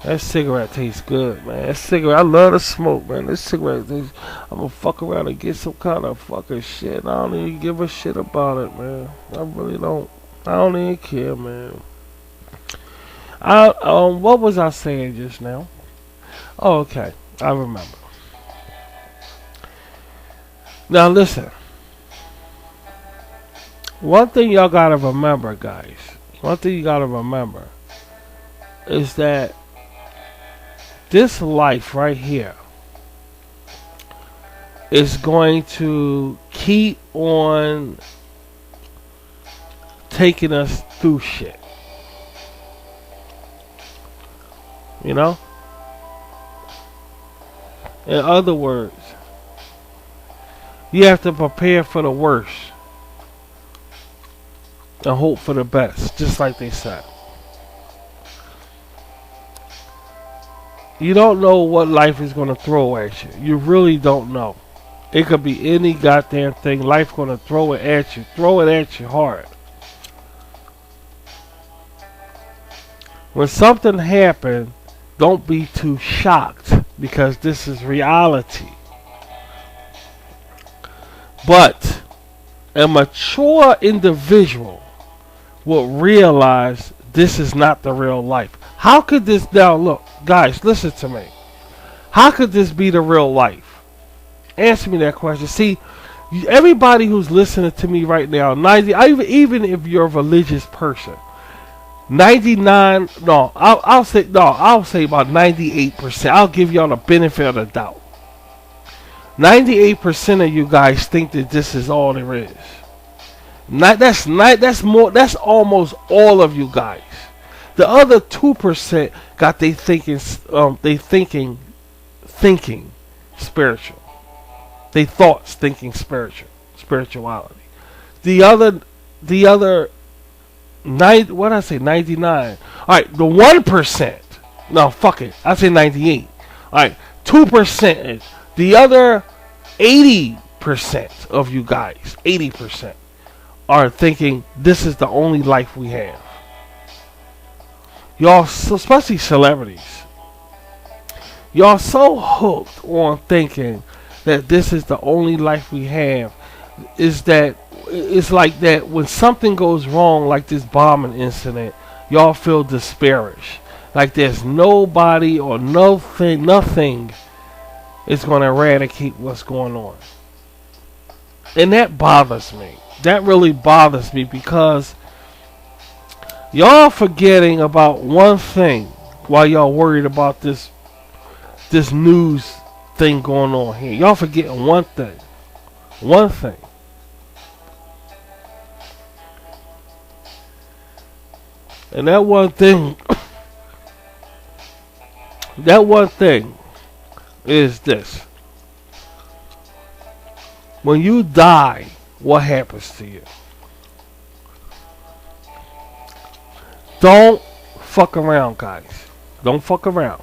Speaker 1: That cigarette tastes good, man. That cigarette, I love to smoke, man. This cigarette tastes, I'm gonna fuck around and get some kind of fucking shit. I don't even give a shit about it, man. I really don't. I don't even care, man. What was I saying just now? Oh, okay. I remember. Now listen, one thing y'all gotta remember, guys, one thing you gotta remember is that this life right here is going to keep on taking us through shit. You know? In other words, you have to prepare for the worst and hope for the best, just like they said. You don't know what life is going to throw at you. You really don't know. It could be any goddamn thing. Life going to throw it at you. Throw it at you hard. When something happens, don't be too shocked, because this is reality. But a mature individual will realize this is not the real life. How could this now look? Guys, listen to me. How could this be the real life? Answer me that question. See, everybody who's listening to me right now, even if you're a religious person, 99, no, I'll say about 98%. I'll give y'all the benefit of the doubt. 98% of you guys think that this is all there is. That's almost all of you guys. The other 2% got they thinking spiritual. They thoughts thinking spirituality. The other 99. All right, the 1%. No, fuck it. I say 98. All right, 2% is the other 80% of you guys. 80% are thinking this is the only life we have. Y'all, especially celebrities, y'all so hooked on thinking that this is the only life we have. Is that it's like that when something goes wrong, like this bombing incident, y'all feel disparaged. Like there's nobody or nothing is going to eradicate what's going on. And that bothers me. That really bothers me, because y'all forgetting about one thing while y'all worried about this news thing going on here. Y'all forgetting one thing. One thing. And that one thing, that one thing is this. When you die, what happens to you? Don't fuck around, guys. Don't fuck around.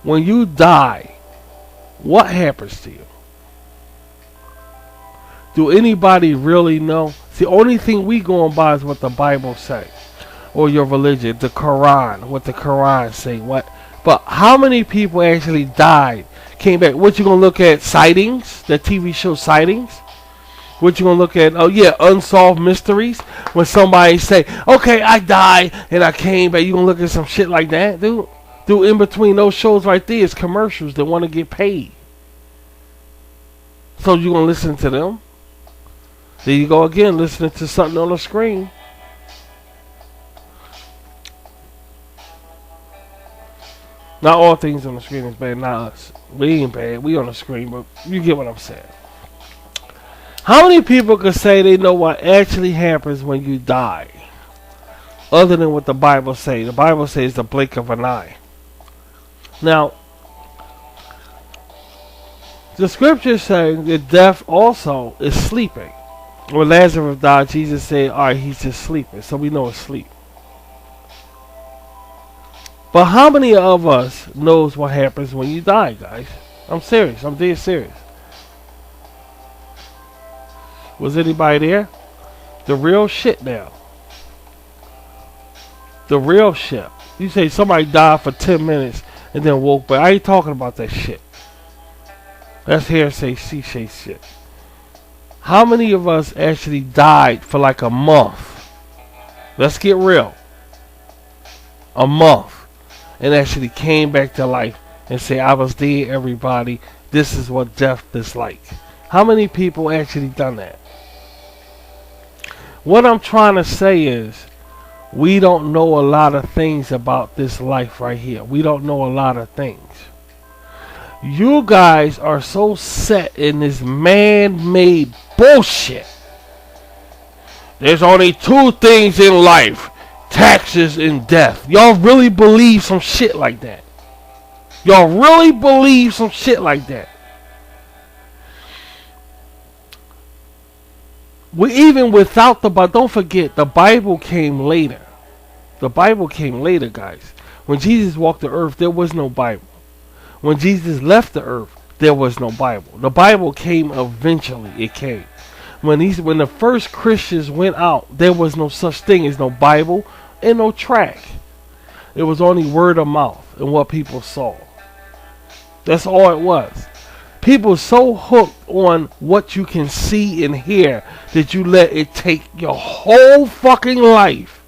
Speaker 1: When you die, what happens to you? Do anybody really know? The only thing we going by is what the Bible say, or your religion, the Quran, what the Quran say. What? But how many people actually died, came back? What you gonna look at? Sightings, the TV show Sightings. What you gonna look at? Oh yeah, Unsolved Mysteries. When somebody say, "Okay, I died and I came back," you gonna look at some shit like that, dude? Dude, in between those shows right there is commercials that want to get paid. So you gonna listen to them? There you go again, listening to something on the screen. Not all things on the screen is bad, not us. We ain't bad, we on the screen, but you get what I'm saying. How many people could say they know what actually happens when you die? Other than what the Bible says. The Bible says the blink of an eye. Now, the scriptures say that death also is sleeping. When Lazarus died, Jesus said, alright, he's just sleeping. So we know it's sleep. But how many of us knows what happens when you die, guys? I'm serious. I'm dead serious. Was anybody there? The real shit now. The real shit. You say somebody died for 10 minutes and then woke back. I ain't talking about that shit. That's hearsay, cliche shit. How many of us actually died for like a month? Let's get real. A month. And actually came back to life and say, I was dead, everybody. This is what death is like. How many people actually done that? What I'm trying to say is, we don't know a lot of things about this life right here. We don't know a lot of things. You guys are so set in this man-made bullshit. There's only two things in life: taxes and death. Y'all really believe some shit like that? Y'all really believe some shit like that? We even without the Bible, don't forget the Bible came later. The Bible came later, guys. When Jesus walked the earth, there was no Bible. When Jesus left the earth, there was no Bible. The Bible came eventually. It came. When the first Christians went out, there was no such thing as no Bible and no track. It was only word of mouth and what people saw. That's all it was. People so hooked on what you can see and hear that you let it take your whole fucking life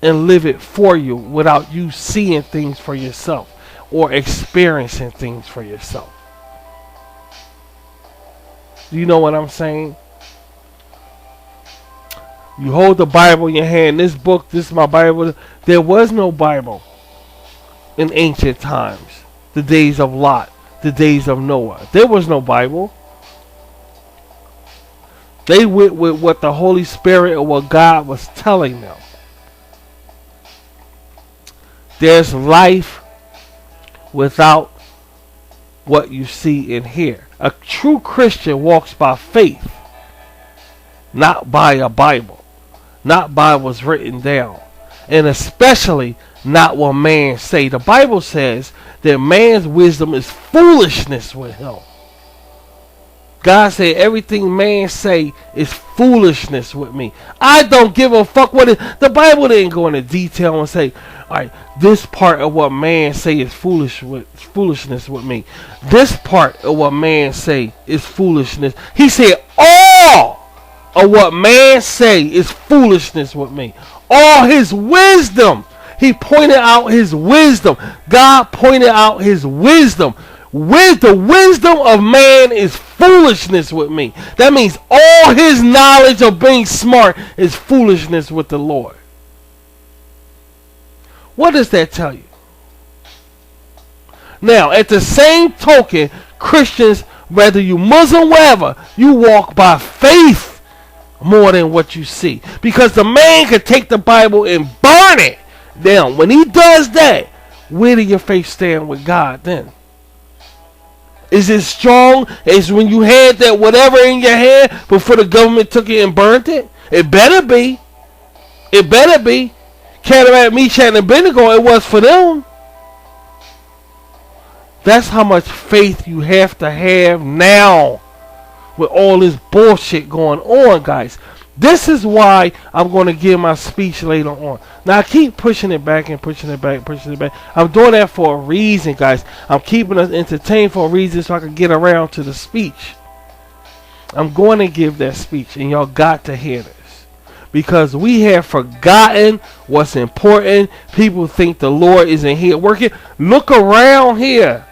Speaker 1: and live it for you without you seeing things for yourself or experiencing things for yourself. Do you know what I'm saying? You hold the Bible in your hand. This book, this is my Bible. There was no Bible in ancient times. The days of Lot, the days of Noah. There was no Bible. They went with what the Holy Spirit or what God was telling them. There's life without what you see and hear. A true Christian walks by faith, not by a Bible, not by what's written down, and especially not what man say. The Bible says that man's wisdom is foolishness with him. God said everything man say is foolishness with me. I don't give a fuck what it. The Bible didn't go into detail and say, all right, this part of what man say is foolishness with me. This part of what man say is foolishness. He said all of what man say is foolishness with me. All his wisdom. He pointed out his wisdom. God pointed out his wisdom. With the wisdom of man is foolishness with me. That means all his knowledge of being smart is foolishness with the Lord. What does that tell you? Now, at the same token, Christians, whether you Muslim, wherever, you walk by faith more than what you see. Because the man can take the Bible and burn it. Now, when he does that, where do your faith stand with God then? Is it strong as when you had that whatever in your hand before the government took it and burnt it? It better be. It better be. Shadrach, Meshach, and Abednego, it was for them. That's how much faith you have to have now with all this bullshit going on, guys. This is why I'm going to give my speech later on. Now, I keep pushing it back and pushing it back, pushing it back. I'm doing that for a reason, guys. I'm keeping us entertained for a reason so I can get around to the speech. I'm going to give that speech, and y'all got to hear this. Because we have forgotten what's important. People think the Lord isn't here working. Look around here.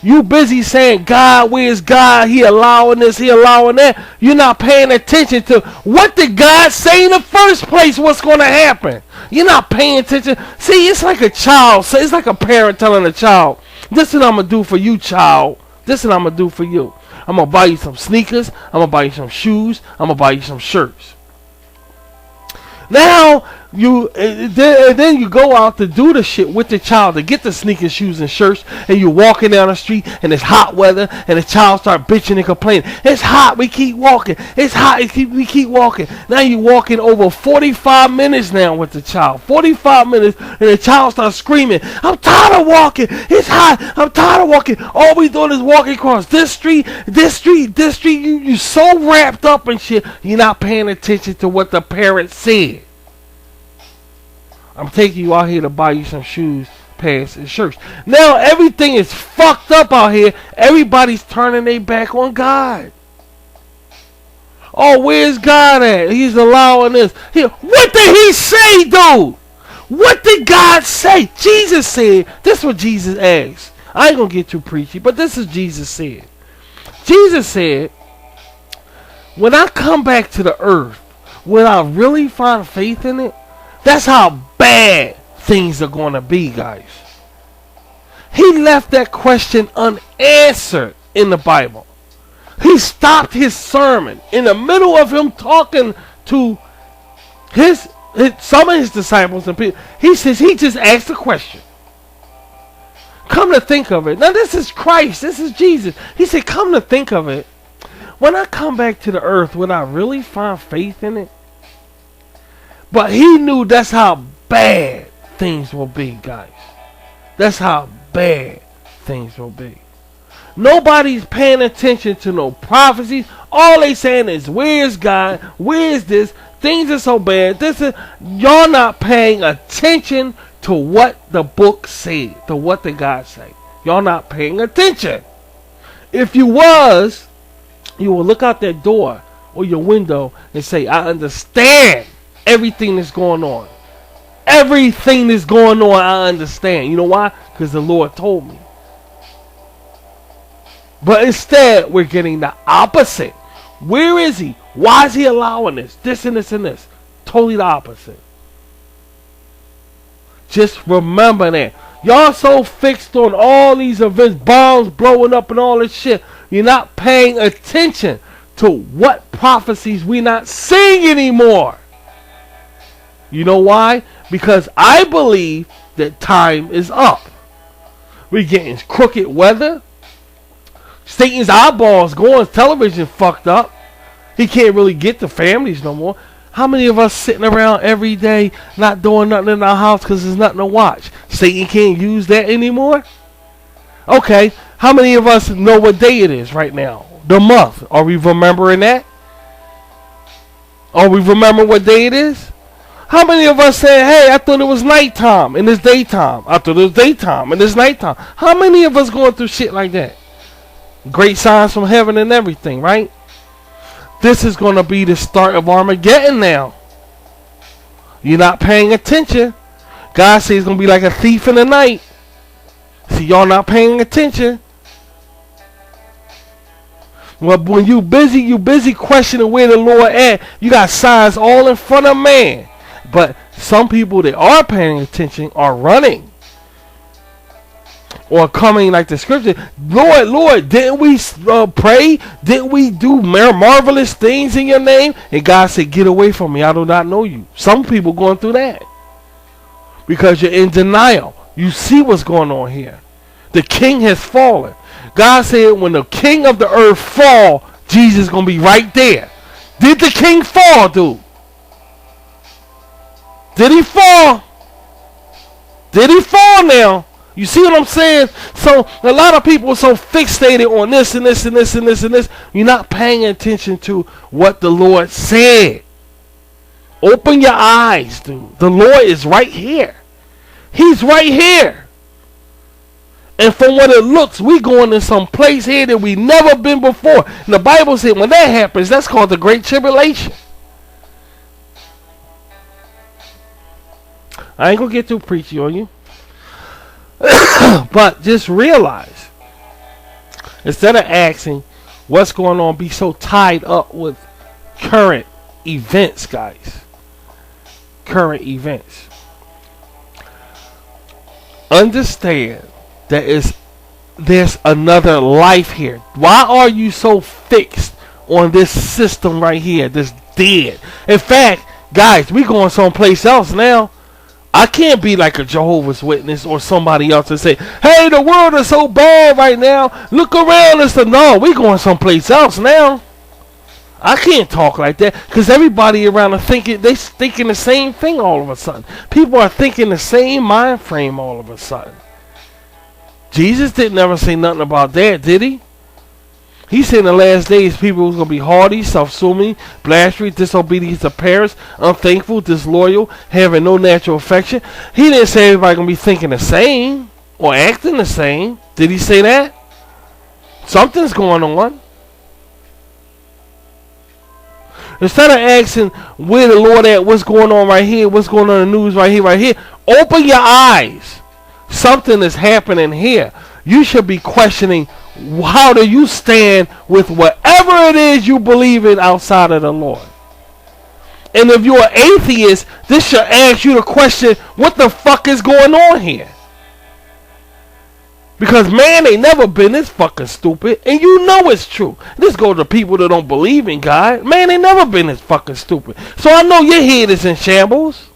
Speaker 1: You busy saying, God, where's God? He allowing this, he allowing that. You're not paying attention to what did God say in the first place, what's going to happen. You're not paying attention. See, it's like a child. So it's like a parent telling a child, this is what I'm going to do for you, child. This is what I'm going to do for you. I'm going to buy you some sneakers. I'm going to buy you some shoes. I'm going to buy you some shirts. Now, then you go out to do the shit with the child to get the sneakers, shoes, and shirts, and you're walking down the street, and it's hot weather, and the child start bitching and complaining. It's hot, we keep walking. It's hot, we keep walking. Now you're walking over 45 minutes now with the child. 45 minutes, and the child starts screaming, I'm tired of walking. It's hot. I'm tired of walking. All we doing is walking across this street, this street, this street. You so wrapped up in shit, you're not paying attention to what the parent said. I'm taking you out here to buy you some shoes, pants, and shirts. Now everything is fucked up out here. Everybody's turning their back on God. Oh, where's God at? He's allowing this. What did he say, dude? What did God say? Jesus said. This is what Jesus asked. I ain't going to get too preachy, but this is Jesus said. Jesus said, when I come back to the earth, will I really find faith in it? That's how bad things are going to be, guys. He left that question unanswered in the Bible. He stopped his sermon in the middle of him talking to some of his disciples and people. He says he just asked a question. Come to think of it. Now this is Christ. This is Jesus. He said, come to think of it. When I come back to the earth, will I really find faith in it? But he knew that's how bad things will be, guys. That's how bad things will be. Nobody's paying attention to no prophecies. All they saying is, where's God? Where's this? Things are so bad. Y'all not paying attention to what the book said, to what the God say. Y'all not paying attention. If you was, you will look out that door or your window and say, I understand everything that's going on. Everything that's going on, I understand. You know why? Because the Lord told me. But instead, we're getting the opposite. Where is he? Why is he allowing this? This and this and this. Totally the opposite. Just remember that. Y'all so fixed on all these events, bombs blowing up and all this shit. You're not paying attention to what prophecies we're not seeing anymore. You know why? Because I believe that time is up. We're getting crooked weather. Satan's eyeballs going. Television fucked up. He can't really get the families no more. How many of us sitting around every day not doing nothing in our house because there's nothing to watch? Satan can't use that anymore? Okay. How many of us know what day it is right now? The month. Are we remembering that? Are we remembering what day it is? How many of us say, hey, I thought it was nighttime and it's daytime. I thought it was daytime and it's nighttime. How many of us going through shit like that? Great signs from heaven and everything, right? This is going to be the start of Armageddon now. You're not paying attention. God says it's going to be like a thief in the night. See, y'all not paying attention. Well, when you busy questioning where the Lord at. You got signs all in front of man. But some people that are paying attention are running. or coming like the scripture, Lord, Lord, didn't we pray? Didn't we do marvelous things in your name? And God said, get away from me. I do not know you. Some people going through that because you're in denial. You see what's going on here. The king has fallen. God said when the king of the earth fall, Jesus is going to be right there. Did the king fall, dude? Did he fall? Did he fall now? You see what I'm saying? So a lot of people are so fixated on this and this and this and this and this. You're not paying attention to what the Lord said. Open your eyes, dude. The Lord is right here. He's right here. And from what it looks, we going in some place here that we never been before. And the Bible said when that happens, that's called the Great Tribulation. I ain't gonna get too preachy on you. But just realize, instead of asking what's going on, be so tied up with current events, guys. Current events. Understand that there's another life here. Why are you so fixed on this system right here that's dead? In fact, guys, we going someplace else now. I can't be like a Jehovah's Witness or somebody else and say, hey, the world is so bad right now. Look around us. No, we going someplace else now. I can't talk like that because everybody around are thinking the same thing all of a sudden. People are thinking the same mind frame all of a sudden. Jesus didn't ever say nothing about that, did he? He said in the last days people was going to be haughty, self-assuming, blasphemous, disobedient to parents, unthankful, disloyal, having no natural affection. He didn't say everybody going to be thinking the same or acting the same. Did he say that? Something's going on. Instead of asking where the Lord at, what's going on right here, what's going on in the news right here, open your eyes. Something is happening here. You should be questioning, how do you stand with whatever it is you believe in outside of the Lord? And if you're an atheist, this should ask you to question, what the fuck is going on here? Because man ain't never been this fucking stupid, and you know it's true. This goes to people that don't believe in God. Man ain't never been this fucking stupid. So I know your head is in shambles.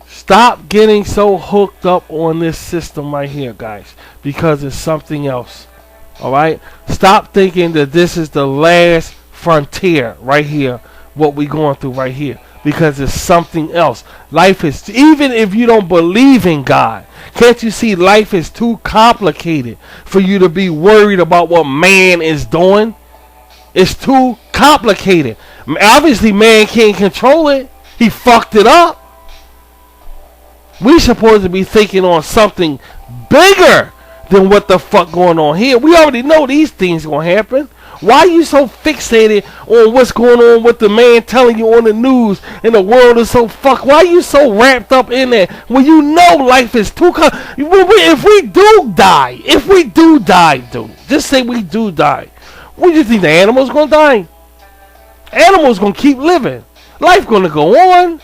Speaker 1: Stop getting so hooked up on this system right here, guys, because it's something else. Alright? Stop thinking that this is the last frontier right here, what we're going through right here, because it's something else. Life is, even if you don't believe in God, can't you see life is too complicated for you to be worried about what man is doing? It's too complicated. Obviously, man can't control it. He fucked it up. We supposed to be thinking on something bigger than what the fuck going on here. We already know these things gonna happen. Why are you so fixated on what's going on with the man telling you on the news and the world is so fucked? Why are you so wrapped up in that when you know life is too if we do die, dude, just say we do die. What do you think, the animals gonna die? Animals gonna keep living. Life gonna go on.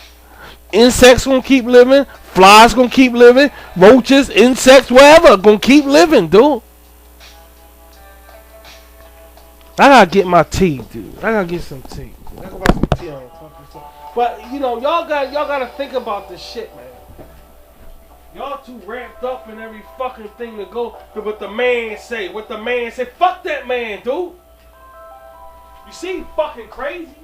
Speaker 1: Insects gonna keep living. Flies gonna keep living. Roaches, insects, whatever, gonna keep living, dude. I gotta get my tea, dude. I gotta get some tea. I gotta buy some tea on the fucking stuff. But you know, y'all gotta think about this shit, man. Y'all too wrapped up in every fucking thing to go to what the man say. What the man say. Fuck that man, dude. You see, fucking crazy.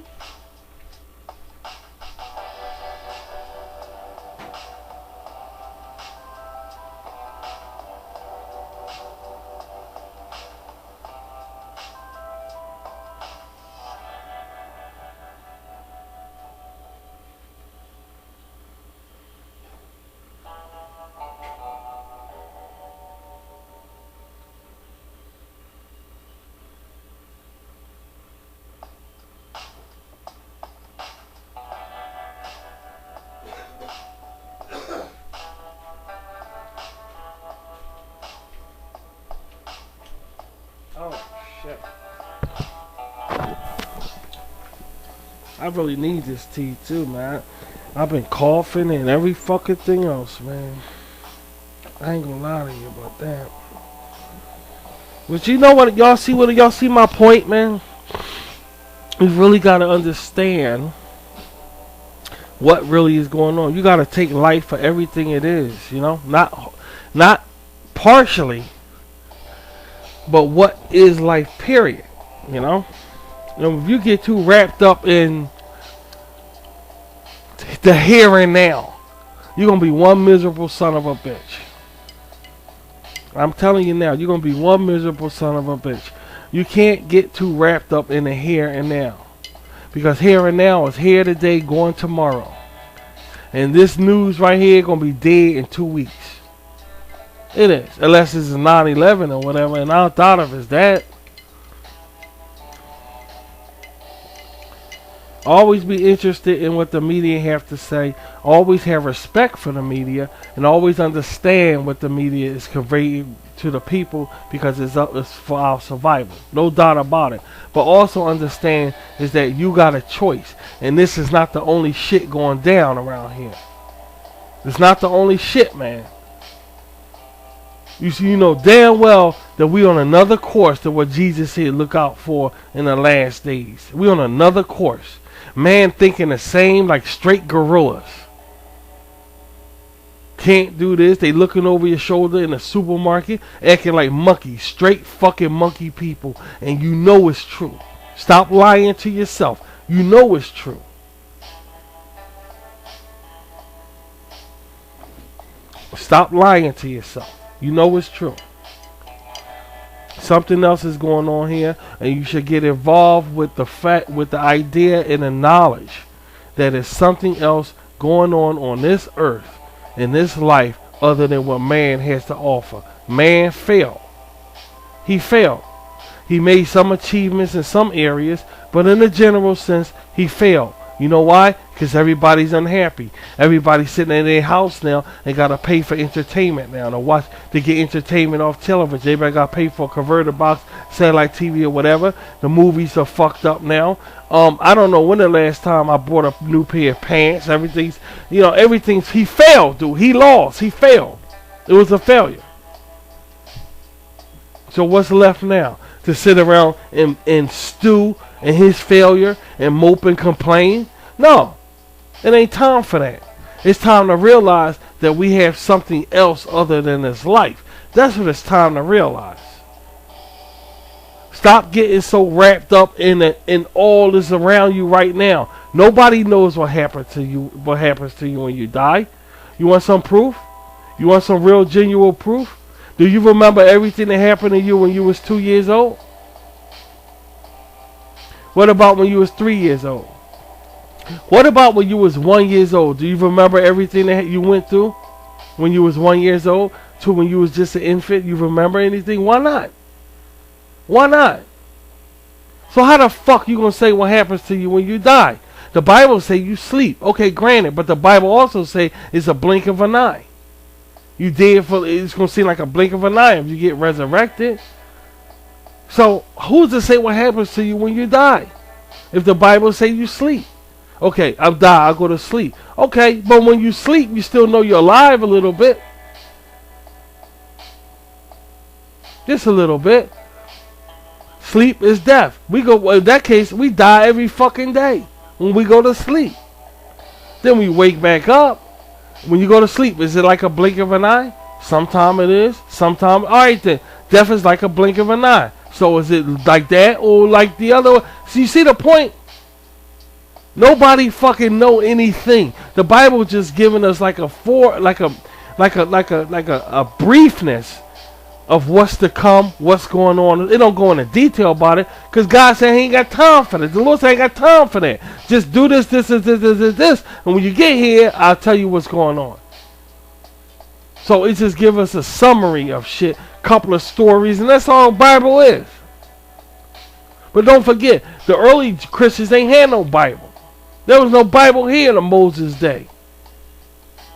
Speaker 1: I really need this tea too, man. I've been coughing and every fucking thing else, man. I ain't gonna lie to you about that. But you know what? Y'all see my point, man? You really gotta understand what really is going on. You gotta take life for everything it is, you know? Not partially, but what is life, period. You know? If you get too wrapped up in the here and now, you're gonna be one miserable son of a bitch. I'm telling you now, you're gonna be one miserable son of a bitch. You can't get too wrapped up in the here and now, because here and now is here today, going tomorrow, and this news right here gonna be dead in 2 weeks. It is, unless it's 9/11 or whatever, and I thought of it's that. Always be interested in what the media have to say. Always have respect for the media, and always understand what the media is conveying to the people, because it's for our survival. No doubt about it. But also understand is that you got a choice, and this is not the only shit going down around here. It's not the only shit, man. You know damn well that we on another course to what Jesus said look out for in the last days. We on another course. Man thinking the same like straight gorillas. Can't do this. They looking over your shoulder in the supermarket, acting like monkeys, straight fucking monkey people, and you know it's true. Stop lying to yourself. You know it's true. Stop lying to yourself. You know it's true. Something else is going on here, and you should get involved with the fact, with the idea and the knowledge that there's something else going on this earth, in this life, other than what man has to offer. Man failed. He failed. He made some achievements in some areas, but in a general sense, he failed. You know why? Because everybody's unhappy. Everybody's sitting in their house now and got to pay for entertainment now to get entertainment off television. Everybody got to pay for a converter box, satellite TV or whatever. The movies are fucked up now. I don't know when the last time I bought a new pair of pants. Everything's, he failed, dude. He lost. He failed. It was a failure. So what's left now? To sit around and stew in his failure and mope and complain? No. It ain't time for that. It's time to realize that we have something else other than this life. That's what it's time to realize. Stop getting so wrapped up in all this around you right now. Nobody knows what happens to you when you die. You want some proof? You want some real genuine proof? Do you remember everything that happened to you when you was 2 years old? What about when you was 3 years old? What about when you was 1 year old? Do you remember everything that you went through when you was 1 year old to when you was just an infant? You remember anything? Why not? Why not? So how the fuck you gonna say what happens to you when you die? The Bible say you sleep. Okay, granted, but the Bible also say it's a blink of an eye. You dead for, it's gonna seem like a blink of an eye if you get resurrected. So who's to say what happens to you when you die? If the Bible say you sleep. Okay, I'll die, I'll go to sleep. Okay, but when you sleep, you still know you're alive a little bit. Just a little bit. Sleep is death. In that case, we die every fucking day when we go to sleep. Then we wake back up. When you go to sleep, is it like a blink of an eye? Sometime it is. Sometime, alright then. Death is like a blink of an eye. So is it like that or like the other one? So you see the point? Nobody fucking know anything. The Bible just giving us like a briefness of what's to come, what's going on. It don't go into detail about it because God said he ain't got time for that. The Lord said I ain't got time for that. Just do this, and when you get here, I'll tell you what's going on. So it just give us a summary of shit, couple of stories, and that's all the Bible is. But don't forget, the early Christians ain't had no Bible. There was no Bible here in Moses' day.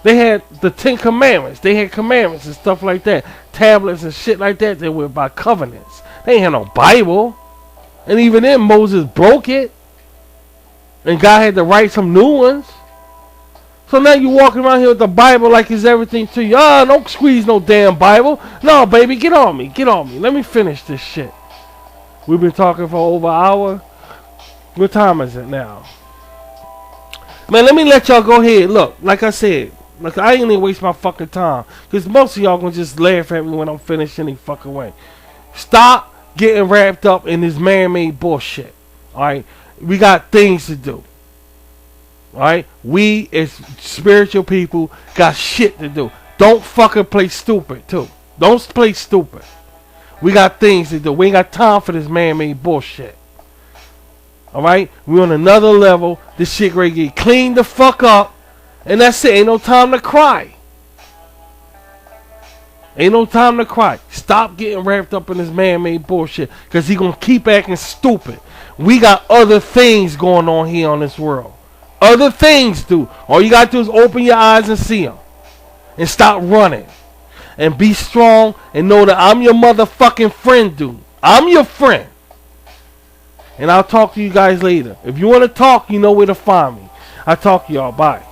Speaker 1: They had the 10 Commandments. They had commandments and stuff like that. Tablets and shit like that. They were by covenants. They ain't had no Bible. And even then, Moses broke it. And God had to write some new ones. So now you walking around here with the Bible like it's everything to you. Don't squeeze no damn Bible. No, baby, get on me. Get on me. Let me finish this shit. We've been talking for over an hour. What time is it now? Man, let me let y'all go ahead. Look, like I said, like I ain't even waste my fucking time. Because most of y'all gonna just laugh at me when I'm finished any fucking way. Stop getting wrapped up in this man-made bullshit. Alright? We got things to do. Alright? We as spiritual people got shit to do. Don't fucking play stupid too. Don't play stupid. We got things to do. We ain't got time for this man-made bullshit. Alright? We on another level. This shit ready to get cleaned the fuck up. And that's it. Ain't no time to cry. Ain't no time to cry. Stop getting wrapped up in this man-made bullshit. Because he gonna keep acting stupid. We got other things going on here on this world. Other things, dude. All you gotta do is open your eyes and see them. And stop running. And be strong and know that I'm your motherfucking friend, dude. I'm your friend. And I'll talk to you guys later. If you want to talk, you know where to find me. I'll talk to y'all. Bye.